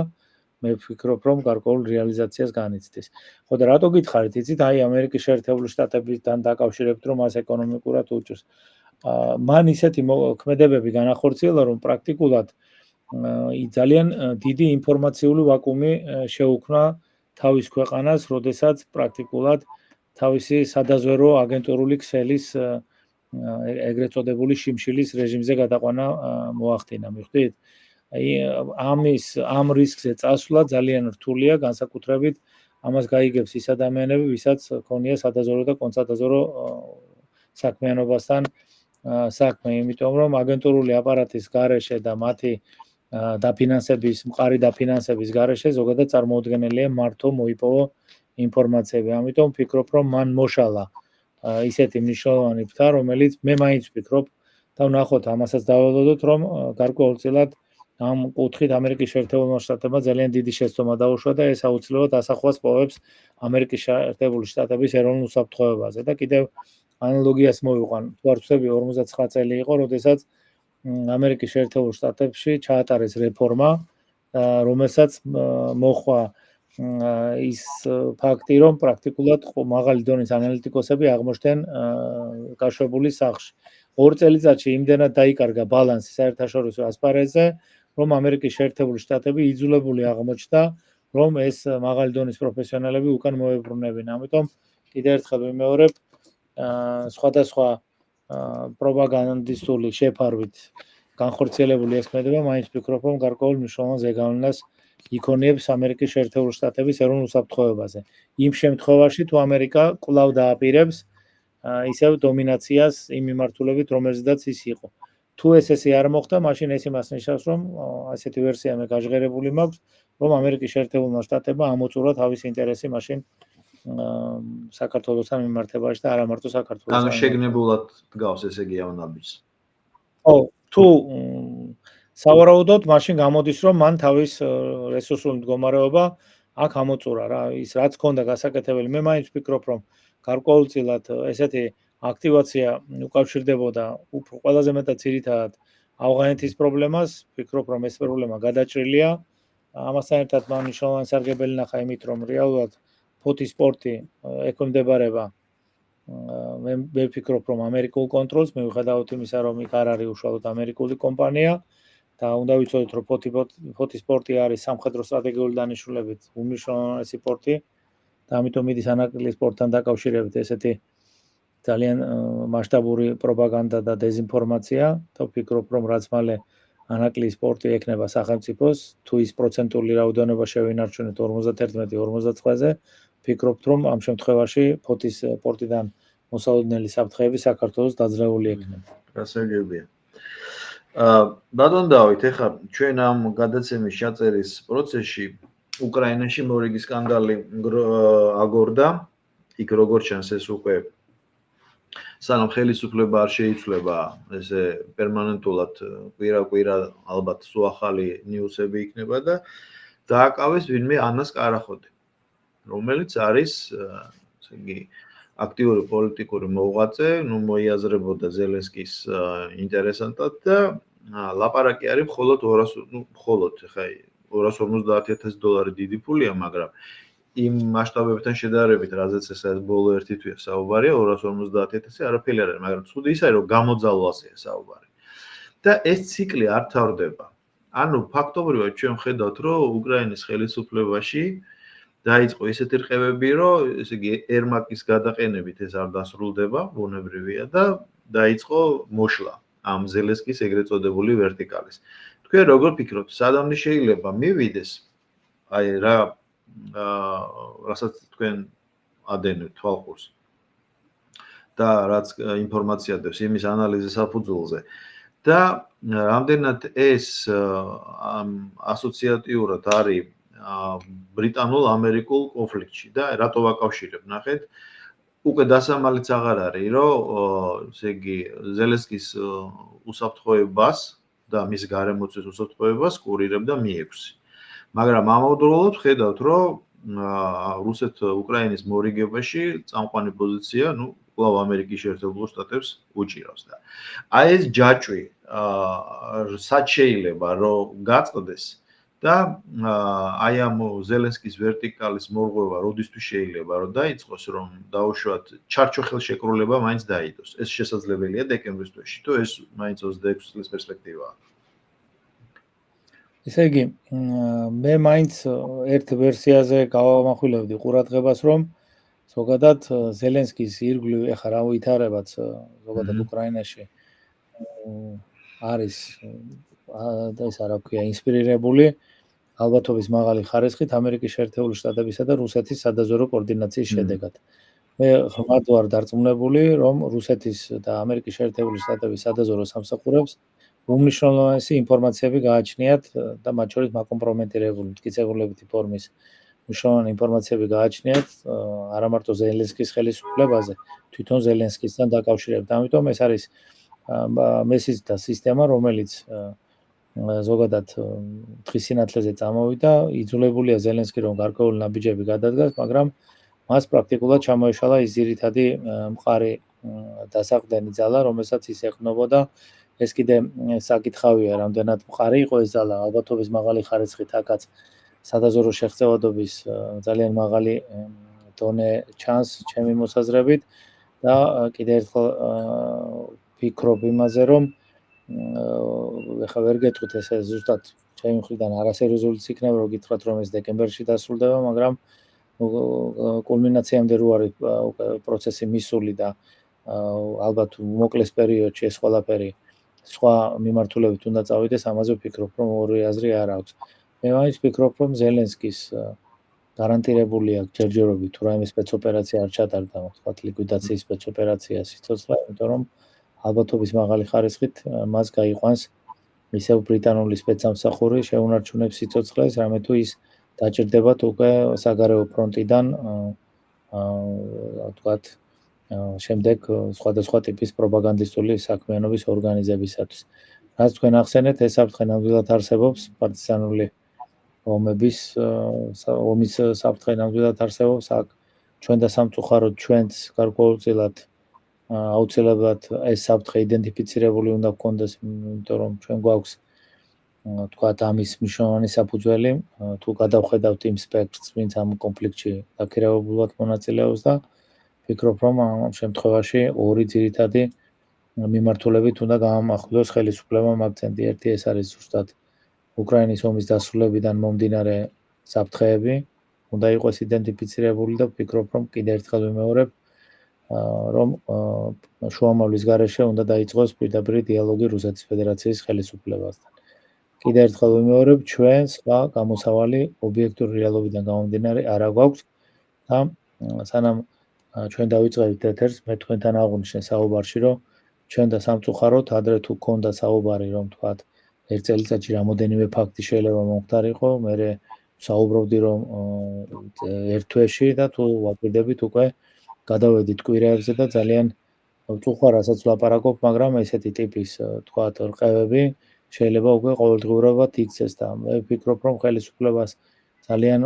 მე ვფიქრობ, რომ გარკვეულ რეალიზაციას განიცდის. ხო და რატო გითხარით, იცით, აი ამერიკის შეერთებული შტატებთან დაკავშირებით, რომ მას ეკონომიკურად უჭირს. მან ისეთი ქმედებები განახორციელა, რომ პრაქტიკულად ძალიან დიდი ინფორმაციული ვაკუუმი შეუქმნა თავის ქვეყანას, როდესაც პრაქტიკულად თავისი სადაზვერო აგენტურული ქსელის ეგრეთ წოდებული შიმშილის რეჟიმზე გადაყვანა მოახდინა, მიხვდით? აი ამ რისკზე წასვლა ძალიან რთულია, განსაკუთრებით ამას გაიგებს ის ადამიანები, ვისაც ქონია სადაზვერო და კონსადაზვერო საქმიანობასთან საქმე, იმიტომ რომ აგენტურული აპარატის გარეშე და მათი მყარი დაფინანსების გარეშე ზოგადად წარმოუდგენელია მართო მოიპოვო ინფორმაციები. ამიტომ ვფიქრობ, რომ მან მოშალა ისეთი მნიშვნელოვანი ფთა, რომელიც მე მაინც ვფიქრობ და ვნახოთ, ამასაც დაველოდოთ, რომ გარკვეულწილად ამ კუთხით ამერიკის შეერთებულმა შტატებმა ძალიან დიდი შეცდომა დაუშვა და ეს აუცილებლად ასახვას პოვებს ამერიკის შეერთებული შტატების ეროვნულ უსაფრთხოებაზე და კიდევ ანალოგიას მოვიყვან. თუ არ ვცდები 59 წელი იყო, როდესაც ამერიკის შეერთებულ შტატებში ჩაატარეს რეფორმა, რომელსაც მოხვა ის ფაქტი, რომ პრაქტიკულად მაღალი დონის ანალიტიკოსები აღმოჩნდნენ გაშვებული სახლში. 2 წელიწადში იმდენად დაიკარგა ბალანსი საერთაშორისო ასპარეზზე, რომ ამერიკის შეერთებული შტატები იძულებული აღმოჩნდა, რომ ეს მაღალი დონის პროფესიონალები უკან მოებრუნებინა. ამიტომ კიდევ ერთხელ ვიმეორებ, სხვადასხვა პროპაგანდისტული შეფარვით განხორციელებული ეს ქმედება, მაინც ვფიქრობ, რომ გარკვეულ მნიშვნელოვან ზეგავლენას იქონიებს ამერიკის შეერთებული შტატების ეროვნულ უსაფრთხოებაზე. იმ შემთხვევაში, თუ ამერიკა კვლავ დააპირებს ისევ დომინაციას იმ მიმართულებით, რომელზედაც ის იყო. თუ ესე არ მოხდა, მაშინ ეს იმას ნიშნავს, რომ ასეთი ვერსია მე გაჟღერებული მაქვს, რომ ამერიკის შეერთებულმა შტატებმა ამოწურა თავისი ინტერესი მაშინ საქართველოსთან მიმართებაში და არა მარტო საქართველოსთან. ანუ შეგნებულად დგავს ესე იგი ამ ნაბიჯს. ხო, თუ სავარაუდოდ მაშინ გამოდის, რომ მან თავის რესურსული მდგომარეობა აქ ამოწურა რა, ის რაც ქონდა გასაკეთებელი. მე მაინც ვფიქრობ, რომ გარკვეულწილად ესეთი აქტივაცია უკავშირდებოდა ყველაზე მეტად ძირითადად ავღანეთის პრობლემას. ვფიქრობ, რომ ეს პრობლემა გადაჭრილია. ამასთან ერთად მან მნიშვნელოვანი სარგებელი ნახა იმით, რომ რეალურად ფოთის სპორტი ექვემდებარება მე ვფიქრობ, რომ ამერიკულ კონტროლს, მიუხედავად იმისა, რომ იქ არ არის უშუალოდ ამერიკული კომპანია და უნდა ვიცოდეთ, რომ ფოთის სპორტი არის სამხედრო სტრატეგიული დანიშნულებით უმნიშვნელოვანესი სპორტი და ამიტომ მიდის ანაკლიის სპორტთან დაკავშირებით ესეთი ძალიან მასშტაბური პროპაგანდა და დეზინფორმაცია და ვფიქრობ, რომ რაც მალე ანაკლიის სპორტი ექნება სახელმწიფოს, თუ ის პროცენტული რაოდენობა შევინარჩუნეთ 51-59-ზე, ვფიქრობ, რომ ამ შემთხვევაში ფოთის სპორტიდან მოსალოდნელი საფრთხეები საქართველოს დაძლეული ექნება. გასაგებია. ბატონ დავით, ეხლა ჩვენ ამ გადაცემის ჩაწერის პროცესში უკრაინაში მორიგი სკანდალი აგორდა, იქ როგორც ჩანს ეს უკვე სანამ ხელისუფლება არ შეიცვლება, ესე პერმანენტულად კვირა-კვირა ალბათ სულ ახალი ნიუსები იქნება და დააკავეს ვინმე ანას კარახოდი, რომელიც არის, ესე იგი, აქტიური პოლიტიკური მოღვაწე, მოიაზრებოდა ზელენსკის ინტერესანტად და ლაპარაკი არის მხოლოდ 250,000 დიდი ფულია, მაგრამ იმ მასშტაბებთან შედარებით, რაზეც ეს ბოლო ერთი თვეა საუბარია, 250,000 არაფერი არ არის, მაგრამ ცუდი ის არის, რომ გამოძალვაზეა საუბარი. და ეს ციკლი არ თავდება. ანუ ფაქტობრივად ჩვენ ვხედავთ, რომ უკრაინის ხელისუფლებაში დაიწყო ესეთი რყევები, რომ ესე იგი ერმაკის გადაყენებით ეს არ დასრულდება, ბუნებრივია და დაიწყო მოშლა ამ ზელენსკის ეგრეთ წოდებული ვერტიკალის. თქვენ როგორ ფიქრობთ, სადამდე შეიძლება მივიდეს აი რასაც თქვენ ადენებთ თვალყურს და რაც ინფორმაცია დევს იმის ანალიზის საფუძველზე და რამდენად ეს ასოციატიურად არის ბრიტანულ-ამერიკულ კონფლიქტში და რატო ვაკავშირებ, ნახეთ, უკვე დასამალიც აღარ არის, რომ ესე იგი ზელენსკის უსაფრთხოებას და მის გარემოცვის უსაფრთხოებას კურირებდა Mi-6. მაგრამ ამავდროულად ვხედავთ, რომ რუსეთ-უკრაინის მორიგებაში წამყვანი პოზიცია, კვლავ ამერიკის შეერთებულ შტატებს უჭირავს და აი ეს ჯაჭვი სად შეიძლება რომ გაწყდეს და აი ამ ზელენსკის ვერტიკალის მორღვევა როდისთვის შეიძლება რომ დაიწყოს, რომ დაუშვათ ჩარჩო ხელშეკრულება მაინც დაიდოს. ეს შესაძლებელია დეკემბრის თვეში, თუ ეს მაინც 26 წლის პერსპექტივაა. ესე იგი, მე მაინც ერთ ვერსიაზე გავამახვილებდი ყურადღებას, რომ ზოგადად ზელენსკის ირგვლივ ეხლა რა ვითარებაც ზოგადად უკრაინაში არის ეს რა ქვია ინსპირირებული ალბათობის მაღალი ხარისხით ამერიკის შეერთებული შტატებისა და რუსეთის სადაზვერვო კოორდინაციის შედეგად. მე ხმად ვარ დარწმუნებული, რომ რუსეთის და ამერიკის შეერთებული შტატების სადაზვერვო სამსახურებს უმნიშვნელოვანესი ინფორმაციები გააჩნიათ და მათ შორის მაკომპრომენტირებული მტკიცებულებითი ფორმის მნიშვნელოვანი ინფორმაციები გააჩნიათ არა მარტო ზელენსკის ხელისუფლებაზე, თვითონ ზელენსკისთან დაკავშირებით. ამიტომ ეს არის მესის და სისტემა, რომელიც ზოგადად თხის სინათლეზე წამოვიდა, იძულებულია ზელენსკი რომ გარკვეული ნაბიჯები გადადგას, მაგრამ მას პრაქტიკულად ჩამოეშალა ის ძირითადი მყარი დასაყრდენი ძალა, რომელსაც ის ეყრდნობოდა. ეს კიდე საკითხავია, რამდენად მყარი იყო ეს ძალა, ალბათობის მაღალი ხარისხით აქაც სადაზვერვო შეღწევადობის ძალიან მაღალი დონე ჩანს ჩემი მოსაზრებით და კიდე ერთხელ ვფიქრობ იმაზე, რომ ეხლა ვერ გეტყვით ეს ზუსტად ჩემი მხრიდან არასერიოზულიც იქნება, რომ გითხრათ, რომ ეს დეკემბერში დასრულდება, მაგრამ კულმინაციამდე რო არის პროცესი მისული და ალბათ მოკლეს პერიოდში ეს ყველაფერი სხვა მიმართულებით უნდა წავიდეს, ამაზე ვფიქრობ, რომ ორი აზრი არ აქვს. მე მაინც ვფიქრობ, რომ ზელენსკის გარანტირებული აქვს ჯერჯერობით თუ რაიმე სპეცოპერაცია არ ჩატარდა, ვთქვათ, ლიკვიდაციის სპეცოპერაცია სიცოცხლე, იმიტომ რომ ალბათობის მაღალი ხარისხით მას გაიყვანს ისევ ბრიტანული სპეცსამსახური შეუნარჩუნებს სიცოცხლეს, რამე თუ ის დაჭირდებათ უკვე საგარეო ფრონტიდან ვთქვათ შემდეგ სხვადასხვა ტიპის პროპაგანდისტული საქმიანობის ორგანიზებისათვის. რაც თქვენ ახსენეთ, ეს საფრთხე ნამდვილად არსებობს პარტიზანული ომის საფრთხე ნამდვილად არსებობს აქ ჩვენ და სამწუხაროდ ჩვენც გარკვეულწილად აუცილებლად ეს საფრთხე იდენტიფიცირებული უნდა გქონდეს, იმიტომ რომ ჩვენ გვაქვს ვთქვათ ამის მნიშვნელოვანი საფუძველი, თუ გადავხედავთ იმ სპექტრს, ვინც ამ კონფლიქტში დაქირავებულად მონაწილეობს და ვფიქრობ, რომ ამ შემთხვევაში ორი ძირითადი მიმართულებით უნდა გამახვილოს ხელისუფლებამ აქცენტი. ერთი ეს არის ზუსტად უკრაინის ომის დასრულებიდან მომდინარე საფრთხეები, უნდა იყოს იდენტიფიცირებული და ვფიქრობ, რომ კიდევ ერთხელ ვიმეორებ, რომ შუამავლის გარეშე უნდა დაიწყოს პირდაპირ დიალოგი რუსეთის ფედერაციის ხელისუფლებასთან. კიდევ ერთხელ ვიმეორებ, ჩვენ სხვა გამოსავალი ობიექტური რეალობიდან გამომდინარე არ აგვაქვს და სანამ ჩვენ დავიწყებთ ეთერს, მე თქვენთან აღვნიშნე საუბარში, რომ ჩვენ და სამწუხაროდ ადრე თუ გქონდა საუბარი, რომ თქვათ ერთ წელიწადში რამოდენიმე ფაქტი შეიძლება მომხდარიყო, მე საუბრობდი, რომ ერთ თვეში და თუ ვაპირდებით უკვე გადავედით კვირაებზე და ძალიან ვწუხარ, რასაც ვლაპარაკობ, მაგრამ ესეთი ტიპის თქვათ რყევები შეიძლება უკვე ყოველდღიურობად იქცეს და მე ვფიქრობ, რომ ხელისუფლებას ძალიან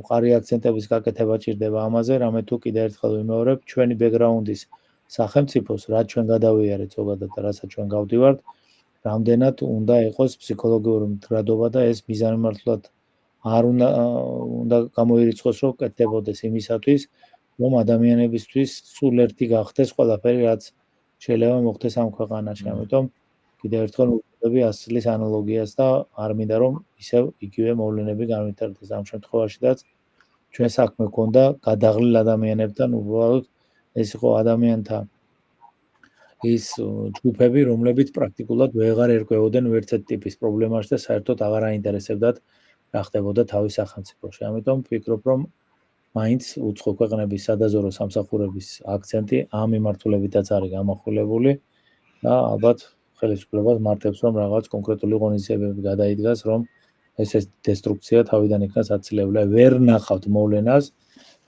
მყარი აქცენტების გაკეთება ჭირდება ამაზე, რამე თუ კიდევ ერთხელ ვიმეორებ, ჩვენი ბექგრაუნდის სახელმწიფოს, რაც ჩვენ გადავიარეთ ზოგადად და რასაც ჩვენ გავდივართ, რამდენად უნდა იყოს ფსიქოლოგიური მდგრადობა და ეს მიზანმიმართულად არ უნდა გამოირიცხოს, რომ კეთდებოდეს იმისათვის, რომ ადამიანებისთვის სულ ერთი გახდეს ყველაფერი, რაც შეიძლება მოხდეს ამ ქვეყანაში. ამიტომ კიდევ ერთხელ ვუწოდები 100 წლის ანალოგიას და არ მინდა რომ ისევ იგივე მოვლენები განვითარდეს ამ შემთხვევაშიც ჩვენ საქმე გქონდა გადაღლილ ადამიანებთან, უბრალოდ ეს იყო ადამიანთა ის ჯგუფები, რომლებიც პრაქტიკულად ვეღარ ერკვეოდნენ ვერცეთ ტიპის პრობლემას და საერთოდ აღარ აინტერესებდათ რა ხდებოდა თავის სახელმწიფოში. ამიტომ ვფიქრობ, რომ მაინც უცხო ქვეყნების სადაზვერვო სამსახურების აქცენტი ამ მიმართულებითაც არის გამახვილებული და ალბათ ხელისუფლებას მართებს, რომ რაღაც კონკრეტული ღონისძიებები გადაიდგას, რომ ეს დესტრუქცია თავიდან იქნას აცილებული. ვერ ნახავთ მოვლენას,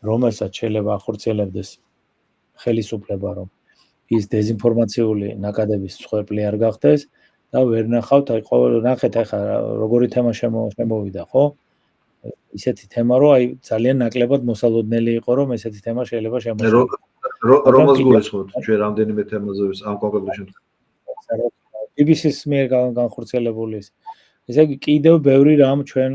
რომელსაც შეიძლება ახორციელებდეს ხელისუფლება, რომ ის დეзинფორმაციული ნაკადების მსხვერპლი არ გახდეს და ვერ ნახავთ, აი ყოველ ნახეთ ახლა როგორი თემა შემოვიდა, ხო? ისეთი თემა, რომ აი ძალიან ნაკლებად მოსალოდნელი იყო, რომ ესეთი თემა შეიძლება შემოსულიყო. რომელს გულისხმობთ ჩვენ რამდენიმე თემაზე ამ კონკრეტულ შემთხვევაში? BBC-ს მიერ განხორციელებული ის. ესე იგი კიდევ ბევრი რამ ჩვენ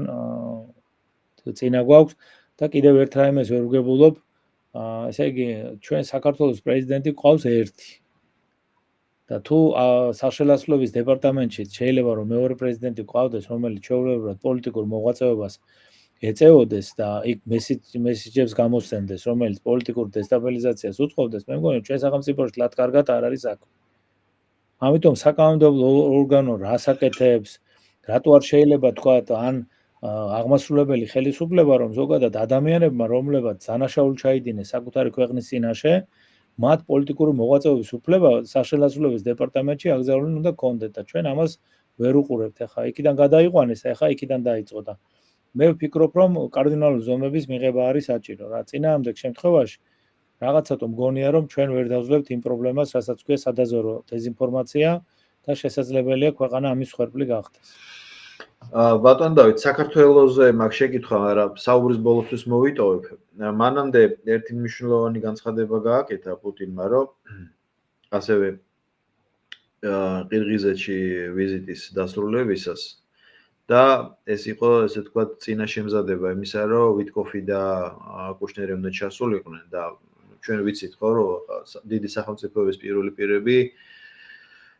წინა გვაქვს და კიდევ ერთ რაიმეს ვერ ვგებულობ. ესე იგი ჩვენ საქართველოს პრეზიდენტი გვყავს ერთი. და თუ საშელასვლების დეპარტამენტში შეიძლება რომ მეორე პრეზიდენტი ყავდეს, რომელიც ჩვეულებრივად პოლიტიკურ მოღვაწეობას ეწეოდეს და იქ მესიჯებს გამოსცემდეს, რომელიც პოლიტიკურ დესტაბილიზაციას უწყობდეს, მე მგონი ჩვენ სახელმწიფოში ლათ კარგად არ არის საქმე. ამიტომ საკანონმდებლო ორგანო რას აკეთებს, რატო არ შეიძლება თქვა ან აღმასრულებელი ხელისუფლება რომ ზოგადად ადამიანებმა რომლებაც დანაშაული ჩაიდინეს საკუთარი ქვეყნის წინაშე, მათ პოლიტიკური მოღვაწეობის უფლება საშელასვლების დეპარტამენტში აკრძალული უნდა კონდეთ და ჩვენ ამას ვერ უყურებთ. ახლა იქიდან გადაიყვანეს, ახლა იქიდან დაიწყო და მე ვფიქრობ რომ კარდინალური ზომების მიღება არის საჭირო. რა წინააღმდეგ შემთხვევაში რაღაცა თუ მგონია რომ ჩვენ ვერ დავძლებთ იმ პრობლემას, რასაც ქვია სადაზორო დეზინფორმაცია და შესაძლებელია ქვეყანა ამის მსხვერპლი გახდეს. ბატონ დავით, საქართველოზე მაგ შეკითხვა, მაგრამ საუბრის ბოლოსთვის მოვიტოვებ. მანამდე ერთი მნიშვნელოვანი განცხადება გააკეთა პუტინმა, რომ ასევე ყირგიზეთში ვიზიტის დასრულებისას და ეს იყო, ესე ვთქვათ, წინა შემზადება იმისა, რომ ვიტკოფი და კუშნერი უნდა ჩასულიყვნენ და ჩვენ ვიცით ხო, რომ დიდი სახელმწიფოების პირველი პირები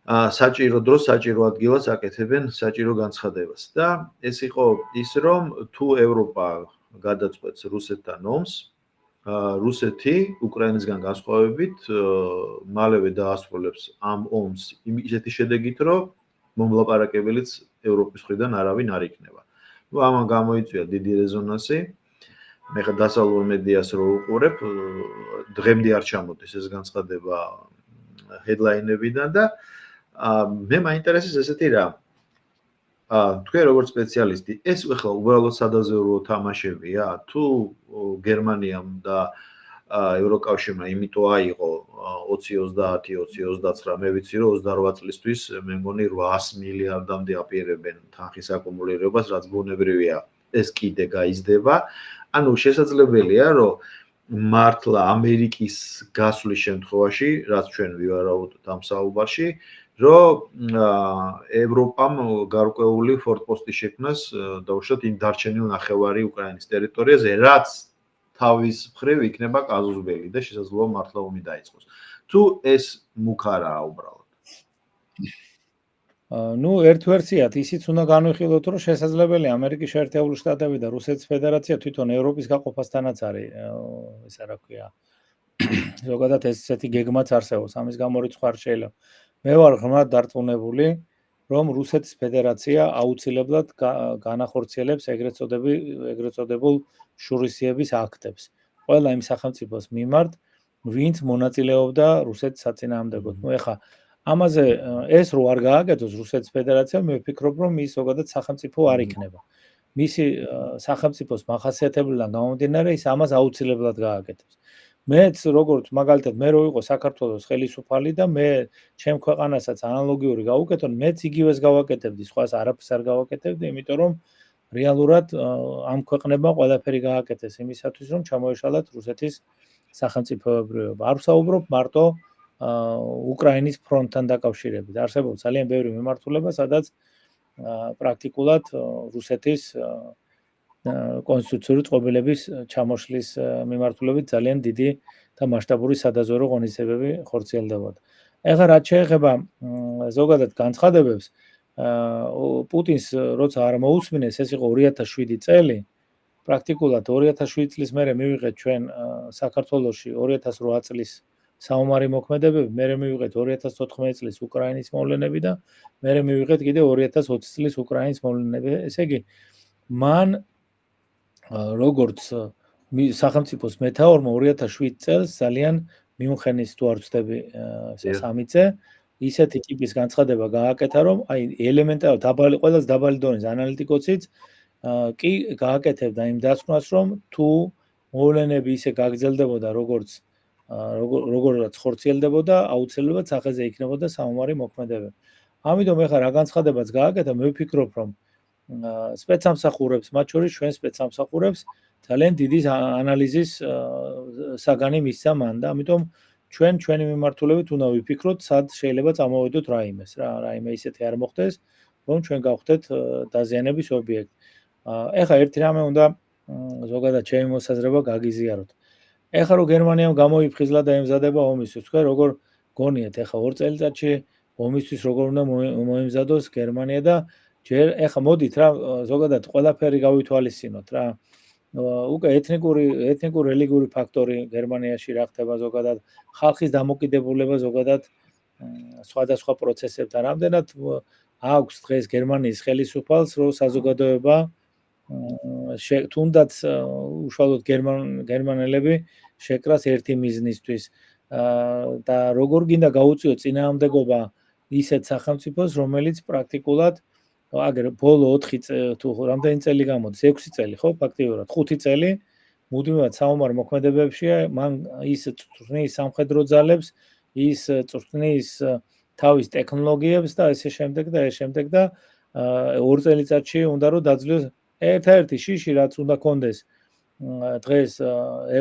საჭირო დროს, საჭირო ადგილას აკეთებენ საჭირო განცხადებას და ეს იყო ის, რომ თუ ევროპა გადაწყვეტს რუსეთთან ომს, რუსეთი უკრაინისგან განსხვავებით მალევე დაასრულებს ამ ომს ისეთი შედეგით, რომ მომლაპარაკებელიც ევროპის მხრიდან არავინ არ იქნება. ნუ ამან გამოიწვია დიდი რეზონანსი. მე ხა დასავლურ მედიას რო უყურებ, დღემდე არ ჩამოდის ეს განცხადება ჰედლაინებიდან და მე მაინტერესებს ესეთი რა. თქვენ როგორც სპეციალისტი, ეს ახლა უბრალოდ სადაზვერვო თამაშებია? თუ გერმანიამ და ევროკავშირმა იმიტომ აიღო 2030-2029, მე ვიცი რომ 28 წლისთვის მე მგონი 800 მილიარდამდე აპირებენ თანხის აკუმულირებას, რაც ბუნებრივია, ეს კიდე გაიზრდება. ანუ შესაძლებელია, რომ მართლა ამერიკის გასვლის შემთხვევაში, რაც ჩვენ ვივარაუდოთ ამ საუბარში, რომ ევროპამ გარკვეული ფორტპოსტი შექმნას დაუშვათ იმ დარჩენილ ნახევარი უკრაინის ტერიტორიაზე, რაც თავის მხრივ იქნება კაზუსბელი და შესაძლოა მართლა ომი დაიწყოს. თუ ეს მუქარაა უბრალოდ. ნუ ერთ ვერსიად ისიც უნდა განვიხილოთ, რომ შესაძლებელია ამერიკის შეერთებული შტატები და რუსეთის ფედერაცია თვითონ ევროპის გაყოფასთანაც არის, ესა რა ქვია. ზოგადად ესეთი გეგმაც არსებობს, ამის გამო რიცხვა არ შეიძლება. მე ვარ ღრმად დარწმუნებული, რომ რუსეთის ფედერაცია აუცილებლად განახორციელებს ეგრეთ წოდებულ შურისძიების აქტებს. ყველა იმ სახელმწიფოს მიმართ, ვინც მონაწილეობდა რუსეთის საწინააღმდეგოდ. ნუ ეხა ამაზე ეს რო არ გააკეთოს რუსეთის ფედერაციამ, მე ვფიქრობ, რომ ის ზოგადად სახელმწიფო არ იქნება. მისი სახელმწიფოს მახასიათებლიდან გამომდინარე, ის ამას აუცილებლად გააკეთებს. მეც როგორც მაგალითად მე რო იყო საქართველოს ხელისუფალი და მე ჩემ ქვეყანასაც ანალოგიური გავუკეთო, მეც იგივეს გავაკეთებდი, სხვას არაფერს არ გავაკეთებდი, იმიტომ რომ რეალურად ამ ქვეყნებმა ყველაფერი გააკეთეს იმისათვის, რომ ჩამოეშალათ რუსეთის სახელმწიფოებრიობა. არ ვსაუბრობ მარტო უკრაინის ფრონტთან დაკავშირებით. არსებობს ძალიან ბევრი მიმართულება, სადაც პრაქტიკულად რუსეთის კონსტიტუციური წყობილების ჩამოშლის მიმართულებით ძალიან დიდი და მასშტაბური სადაზვერვო ღონისძიებები ხორციელდებოდა. ეხლა რაც შეეხება ზოგადად განცხადებებს, პუტინს როცა არ მოусმინეს, ეს იყო 2007 წელი, პრაქტიკულად 2007 წლის მერე მივიღეთ ჩვენ საქართველოში 2008 წლის საომარი მოქმედებები, მერე მივიღეთ 2014 წლის უკრაინის მოვლენები და მერე მივიღეთ კიდე 2020 წლის უკრაინის მოვლენები. ესე იგი, მან როგორც სახელმწიფოს მეთაურმა 2007 წელს ძალიან მიუნხენის თუ არ ვცდები სამიწე, ისეთი ტიპის განცხადება გააკეთა, რომ აი ელემენტარულად ყველაზე დაბალი დონის ანალიტიკოსიც კი გააკეთებდა იმ დასკვნას, რომ თუ მოვლენები ისე გაგრძელდებოდა, როგორაც ხორციელდებოდა, აუცილებლად სახეზე იქნებოდა საომარი მოქმედებები. ამიტომ ეხლა რა განცხადებაც გააკეთა, მე ვფიქრობ, რომ სპეცსამსახურებს, მათ შორის ჩვენ სპეცსამსახურებს ძალიან დიდი ანალიზის საგანი მისცა მან და ამიტომ ჩვენი მიმართულებით უნდა ვიფიქროთ, სად შეიძლება წამოვედოთ რაიმეს, რაიმე ისეთი არ მოხდეს, რომ ჩვენ გავხდეთ დაზიანების ობიექტი. ეხლა ერთი რამე უნდა ზოგადად ჩემი მოსაზრება გაგიზიაროთ. ეხლა რომ გერმანიამ გამოიფხიზლა და ემზადება ომისთვის, თქვენ როგორ გონიათ, ეხლა 2 წელიწადში ომისთვის როგორ უნდა მოემზადოს გერმანია და ჯერ ეხა მოდით რა ზოგადად ყველაფერი გავითვალისწინოთ რა. უკვე ეთნიკური რელიგიური ფაქტორი გერმანიაში რა ხდება ზოგადად, ხალხის დამოკიდებულება ზოგადად სხვადასხვა პროცესებთან. რამდენად აქვს დღეს გერმანიის ხელისუფალს, რომ საზოგადოება თუნდაც უშუალოდ გერმანელები შეკრას ერთი მიზნისთვის და როგორ გინდა გაუწიოთ წინააღმდეგობა ისეთ სახელმწიფოს, რომელიც პრაქტიკულად აგერ ბოლო 4 თუ რამდენი წელი გამოდის 6 წელი ხო ფაქტიურად 5 წელი მუდმივად საომარ მოქმედებებშია მან ის წვრთნის სამხედრო ძალებს ის წვრთნის თავის ტექნოლოგიებს და ესე შემდეგ და 2 წელიწადში უნდა რომ დაძლევს ერთ-ერთი შიში რაც უნდა კონდეს დღეს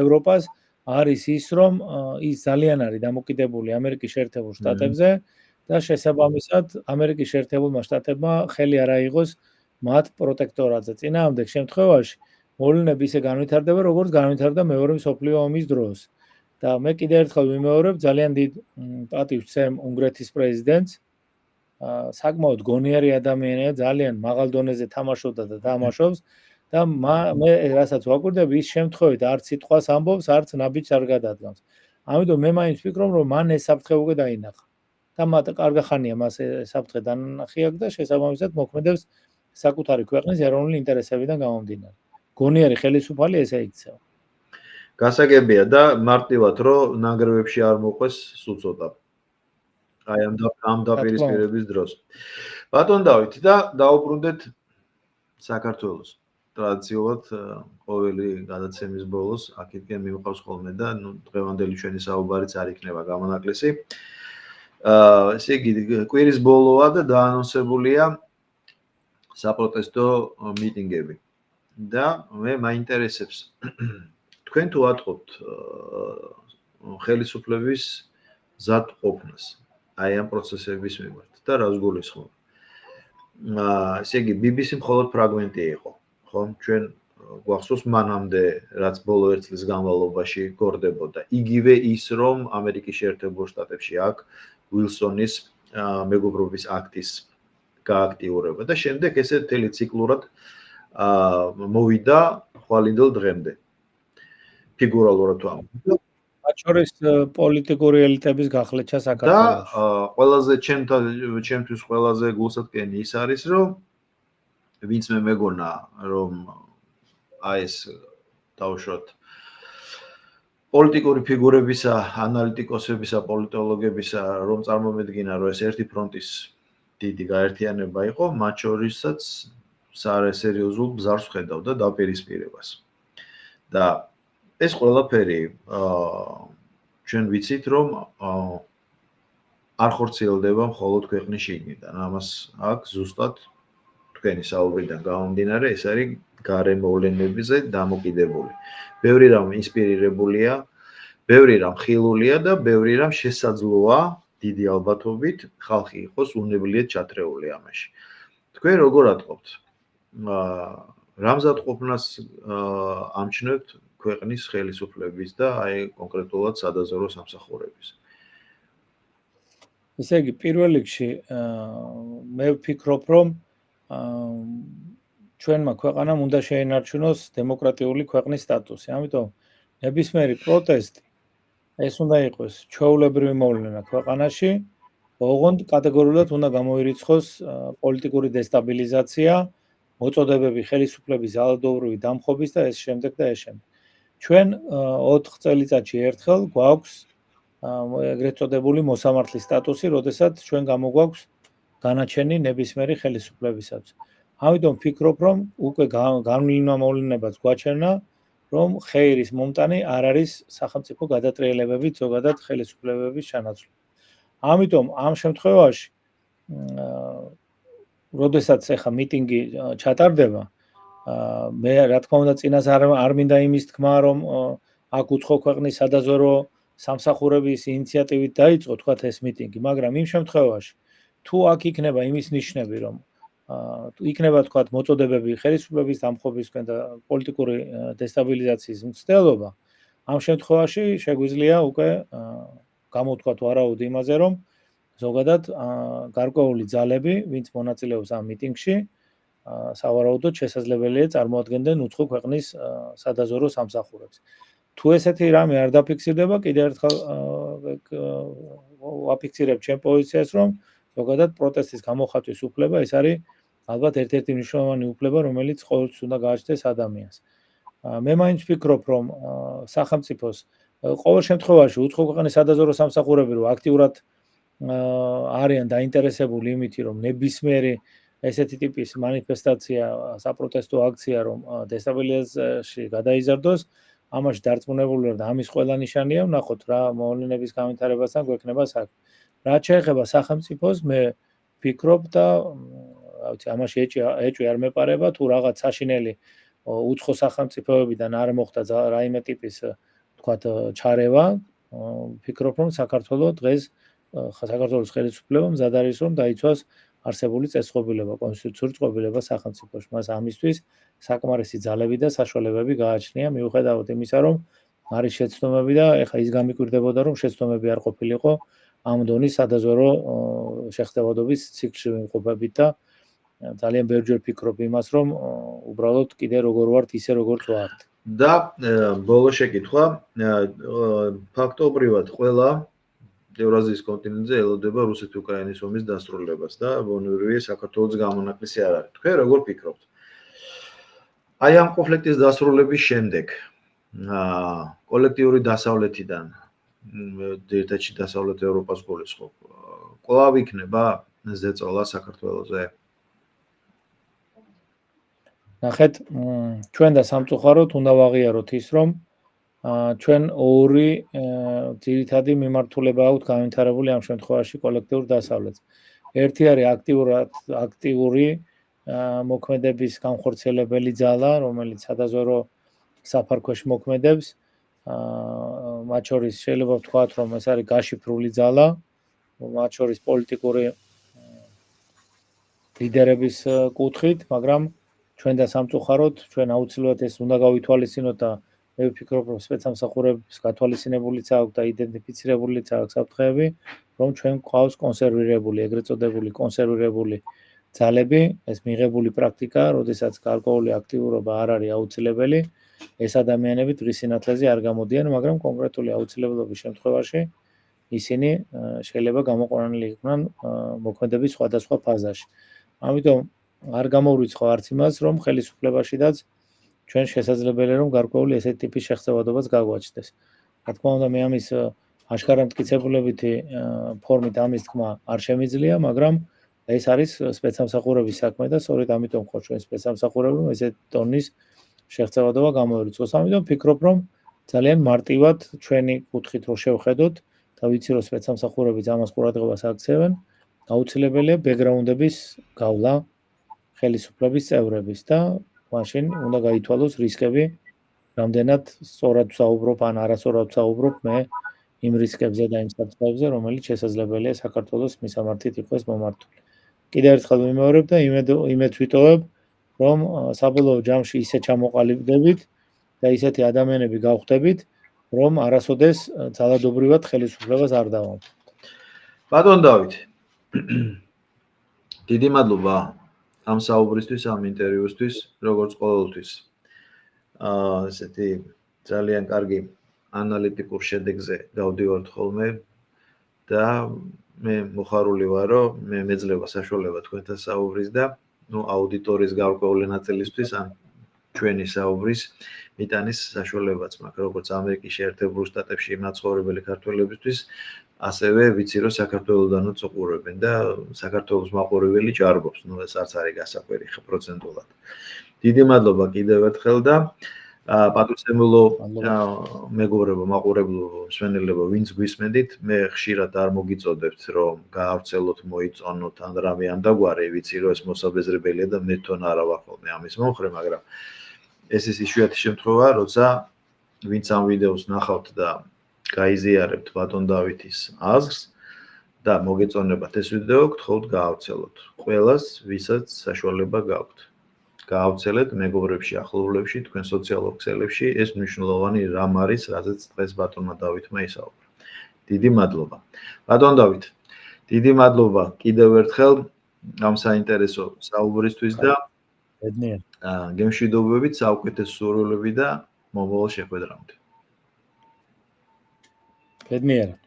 ევროპას არის ის რომ ის ძალიან არის დამოკიდებული ამერიკის შეერთებულ შტატებზე და შესაბამისად ამერიკის შეერთებულმა შტატებმა ხელი არ აიღოს მათ პროტექტორატზე. წინააღმდეგ შემთხვევაში მოვლენები ისე განვითარდება, როგორც განვითარდა მეორე მსოფლიო ომის დროს. და მე კიდევ ერთხელ ვიმეორებ, ძალიან დიდ პატივს ვცემ უნგრეთის პრეზიდენტს. საკმაოდ გონიერი ადამიანია, ძალიან მაღალ დონეზე თამაშობდა და თამაშობს და მე რასაც ვაკვირდები, ის შემთხვევით არც სიტყვას ამბობს, არც ნაბიჯს არ გადადგამს. ამიტომ მე მაინც ვფიქრობ, რომ მან ეს საფრთხე უკვე დაინახა. და კარგი ხანია მას საფრთხე დანახი აქვს და შესაბამისად მოქმედებს საკუთარი ქვეყნის ეროვნული ინტერესებიდან გამომდინარე. გონიერი ხელისუფალი ესე იქცევა. გასაგებია და მარტივად რომ ნანგრევებში არ მოყვეს სულ ცოტა. აი ამ დაპირისპირების დროს. ბატონ დავით და დაუბრუნდეთ საქართველოს. ტრადიციულად ყოველი გადაცემის ბოლოს აქეთკენ მიმყავს ხოლმე და დღევანდელი ჩვენი საუბარიც არ იქნება გამონაკლისი. ესე იგი კვირის ბოლოა და დაანონსებულია საპროტესტო მიტინგები. და მე მაინტერესებს თქვენ თუ ატყობთ ხელისუფლების მზადყოფნას აი ამ პროცესების მიმართ და რას გულისხმობ? ესე იგი BBC მხოლოდ ფრაგმენტი იყო, ხო? ჩვენ გვახსოვს მანამდე რაც ბოლო 1 წლის განმავლობაში გორდებოდა. იგივე ის რომ ამერიკის შეერთებულ შტატებში აქვს უილსონის მეგობრობის აქტის გააქტიურება და შემდეგ ესე მთელი ციკლურად მოვიდა ხვალინდელ დღემდე. ფიგურალურად ვამბობ. მათ შორის პოლიტიკური ელიტების გახლეჩა საქართველოში. და ყველაზე ჩემთვის ყველაზე გულსატკენი ის არის რომ ვინც მე მეგონა რომ აი ეს თავშოთ პოლიტიკური ფიგურებისა, ანალიტიკოსებისა, პოლიტოლოგებისა რომ წარმომედგინა რომ ეს ერთი ფრონტის დიდი გაერთიანება იყო, მათ შორისაც სერიოზულ ბზარს ხედავდა დაპირისპირებას. და ეს ყველაფერი ჩვენ ვიცით რომ არ ხორციელდება მხოლოდ ქვეყნის შიგნიდან. ამას აქვს ზუსტად თქვენი საუბრიდან გამომდინარე, ეს არის გარე მოვლენებზე დამოკიდებული. ბევრი რამ ინსპირირებულია, ბევრი რამ ხილულია და ბევრი რამ შესაძლოა დიდი ალბათობით ხალხი იყოს უნებლიეთ ჩათრეული ამაში. თქვენ როგორ ატყობთ? რა მზადყოფნას ამჩნევთ ქვეყნის ხელისუფლების და აი კონკრეტულად სადაზვერვო სამსახურების? ესე იგი, პირველ რიგში მე ვფიქრობ, რომ ჩვენმა ქვეყანამ უნდა შეენარჩუნოს დემოკრატიული ქვეყნის სტატუსი. ამიტომ ნებისმიერი პროტესტი ეს უნდა იყოს ჩვეულებრივი მოვლენა ქვეყანაში, ოღონდ კატეგორიულად უნდა გამოირიცხოს პოლიტიკური დესტაბილიზაცია, მოწოდებები ხელისუფლების ძალადობრივი დამხობის და ეს შემდეგ და ეს შემდეგ. ჩვენ 4 წელიწადში ერთხელ გვაქვს ეგრეთ წოდებული მოსამართლის სტატუსი, როდესაც ჩვენ გამოგვაქვს განაჩენი ნებისმიერი ხელისუფლებისათვის. ამიტომ ვფიქრობ, რომ უკვე განვლინვა მოვლენებაც გვაჩერნა, რომ ხეირის მომტანი არ არის სახელმწიფო გადატრიელებებით ზოგადად ხელისუფლებების ჩანაცვლება. ამიტომ ამ შემთხვევაში როდესაც ახლა მიტინგი ჩატარდება, მე რა თქმა უნდა წინას არ მინდა იმის თქმა, რომ აქ უცხო ქვეყნის სადაზვერვო სამსახურების ინიციატივით დაიწყო თქვათ ეს მიტინგი, მაგრამ იმ შემთხვევაში თუ აქ იქნება იმის ნიშნები, რომ იქნება თქვათ მოწოდებები ხელისუფლების დამხობისკენ და პოლიტიკური დესტაბილიზაციის მცდელობა, ამ შემთხვევაში შეგვიძლია უკვე გამოვთქვათ ვარაუდი იმაზე, რომ ზოგადად გარკვეული ძალები, ვინც მონაწილეობს ამ მიტინგში, სავარაუდოდ შესაძლებელია წარმოადგენდნენ უცხო ქვეყნის სადაზვერო სამსახურებს. თუ ესეთი რამე არ დაფიქსირდება, კიდევ ერთხელ ვაფიქსირებ ჩემ პოზიციას, რომ ზოგადად პროტესტის გამოხატვის უფლება ეს არის ალბათ ერთ-ერთი მნიშვნელოვანი უფლება, რომელიც ყოველთვის უნდა გააჩნდეს ადამიანს. მე მაინც ვფიქრობ, რომ სახელმწიფოს ყოველ შემთხვევაში უცხო ქვეყნის სადაზვერო სამსახურები რო აქტიურად არიან დაინტერესებული იმით, რომ ნებისმიერი ესეთი ტიპის მანიფესტაცია, საპროტესტო აქცია, რომ დესტაბილიზაციაში გადაიზარდოს, ამაში დარწმუნებული ვარ და ამის ყველა ნიშანია, ვნახოთ რა მოვლენების განვითარებასთან გვექნება საქმე. რაც შეეხება სახელმწიფოს, მე ვფიქრობ და რა ვიცი, ამაში ეჭვი არ მეპარება, თუ რაღაც საშინელი უცხო სახელმწიფოებიდან არ მოხდა რაიმე ტიპის თქვათ ჩარევა, ვფიქრობ, რომ საქართველოს დღეს საქართველოს ხელისუფლებამ მზად არის, რომ დაიცვას არსებული წესწყობილება, კონსტიტუციური წყობილება სახელმწიფოში. მას ამისთვის საკმარისი ძალები და საშუალებები გააჩნია, მიუხედავად იმისა, რომ არის შეცდომები და ეხლა ის გამიკვირდებოდა, რომ შეცდომები არ ყოფილიყო ამ დონის სადაზვერო შეხტევადობის ციკლში ვიმყოფებით და ძალიან ბევრჯერ ვფიქრობ იმას, რომ უბრალოდ კიდე როგორ ვართ ისე როგორც ვართ. და ბოლო შეკითხვა, ფაქტობრივად ყველა ევრაზიის კონტინენტზე ელოდება რუსეთ-უკრაინის ომის დასრულებას და ბუნებრივია საქართველოს გამონაკლისი არ არის. თქვენ როგორ ფიქრობთ? აი ამ კონფლიქტის დასრულების შემდეგ კოლექტიური დასავლეთიდან ერთადერთი დასავლეთ ევროპას გულისხმობ, კვლავ იქნება ზეწოლა საქართველოზე? ნახეთ, ჩვენ და სამწუხაროდ უნდა ვაღიაროთ ის, რომ ჩვენ ორი ძირითადი მიმართულება აქვთ განვითარებული ამ შემთხვევაში კოლექტიურ დასავლეთს. ერთი არის აქტიური მოქმედების განხორციელებელი ძალა, რომელიც სადაზვერო საფარქვეში მოქმედებს. მათ შორის შეიძლება ვთქვათ, რომ ეს არის გაშიფრული ძალა, მათ შორის პოლიტიკური ლიდერების კუთხით, მაგრამ ჩვენ და სამწუხაროდ ჩვენ აუცილებლად ეს უნდა გავითვალისწინოთ და მე ვფიქრობ, რომ სპეცსამსახურების გათვალისწინებულიც აქვს და იდენტიფიცირებულიც აქვს საფრთხეები, რომ ჩვენ გვყავს კონსერვირებული, ეგრეთ წოდებული კონსერვირებული ძალები, ეს მიღებული პრაქტიკა, როდესაც გარკვეული აქტიურობა არ არის აუცილებელი, ეს ადამიანები დღის სინათლეზე არ გამოდიან, მაგრამ კონკრეტული აუცილებლობის შემთხვევაში ისინი შეიძლება გამოყვანილი იყვნენ მოქმედების სხვადასხვა ფაზაში. ამიტომ არ გამოვრიცხო არც იმას, რომ ხელისუფლებაშიდაც ჩვენ შესაძლებელია რომ გარკვეული ესეთი ტიპის შეხსევადობაც გაგვაჩნდეს. რა თქმა უნდა, მე ამის აშკარა მტკიცებულებითი ფორმით ამის თქმა არ შემიძლია, მაგრამ ეს არის სპეცსამსახურების საქმე და სწორედ ამიტომ ხო ჩვენ სპეცსამსახურები რომ ესეთ ტონის შეხსევადობა გამოირიცხოს. ამიტომ ვფიქრობ, რომ ძალიან მარტივად ჩვენი კუთხით რო შევხედოთ და ვიცი რომ სპეცსამსახურებიც ამას ყურადღებას აქცევენ, აუცილებელია ბექგრაუნდების გავლა ხელისუფლების წევრების და მაშინ უნდა გაითვალოს რისკები, რამდენად სწორად ვსაუბრობ ან არასწორად ვსაუბრობ მე იმ რისკებზე და იმ საფრთხეებზე, რომელიც შესაძლებელია საქართველოს მისამართით იყოს მომართული. კიდევ ერთხელ ვიმეორებ და იმედს ვიტოვებ, რომ საბოლოო ჯამში ისე ჩამოყალიბდებით და ისეთი ადამიანები გავხდებით, რომ არასოდეს ძალადობრივად ხელისუფლებას არ დავამხოთ. ბატონ დავით, დიდი მადლობა ამ საუბრისთვის, ამ ინტერვიუსთვის, როგორც ყოველთვის. ესეთი ძალიან კარგი ანალიტიკურ შედეგზე გავდივართ ხოლმე და მე მოხარული ვარ, რომ მე მეძლევა საშუალება თქვენთან საუბრის და აუდიტორიის გარკვეული ნაწილისთვის ან ჩვენი საუბრის მიტანის საშუალებაც მაქვს, როგორც ამერიკის შეერთებულ შტატებში მაცხოვრებელი ქართველებისთვის, ასევე ვიცი, რომ საქართველოდანაც უყურებენ და საქართველოს მაყურებელი ჭარბობს, ეს არც არის გასაკვირი პროცენტულად. დიდი მადლობა კიდევ ერთხელ და პატრიცემულო მეგობრებო, მაყურებლო, მსმენელებო, ვინც გვისმენთ, მე ხშირად არ მოგიწოდებთ, რომ გაავრცელოთ, მოიწონოთ ან რამე ამ დაგვარი, ვიცი, რომ ეს მოსაბეზრებელია და მე თვითონ არა ვარ ხოლმე ამის მომხრე, მაგრამ ეს ის იშვიათი შემთხვევა, როცა ვინც ამ ვიდეოს ნახავთ და გაიზიარებთ ბატონ დავითის აზრს და მოგეწონებათ ეს ვიდეო, გთხოვთ გაავრცელოთ. ყველას, ვისაც საშუალება გაქვთ. გაავრცელეთ მეგობრებში, ახლობლებში, თქვენ სოციალურ ქსელებში, ეს მნიშვნელოვანი რამ არის, რაზეც დღეს ბატონმა დავითმა ისაუბრა. დიდი მადლობა. ბატონ დავით, დიდი მადლობა კიდევ ერთხელ ამ საინტერესო საუბრისთვის და ბედნიერ. გემშვიდობებით, საუკეთესო სურვილები და მომავალ შეხვედრამდე. ბედნიერად.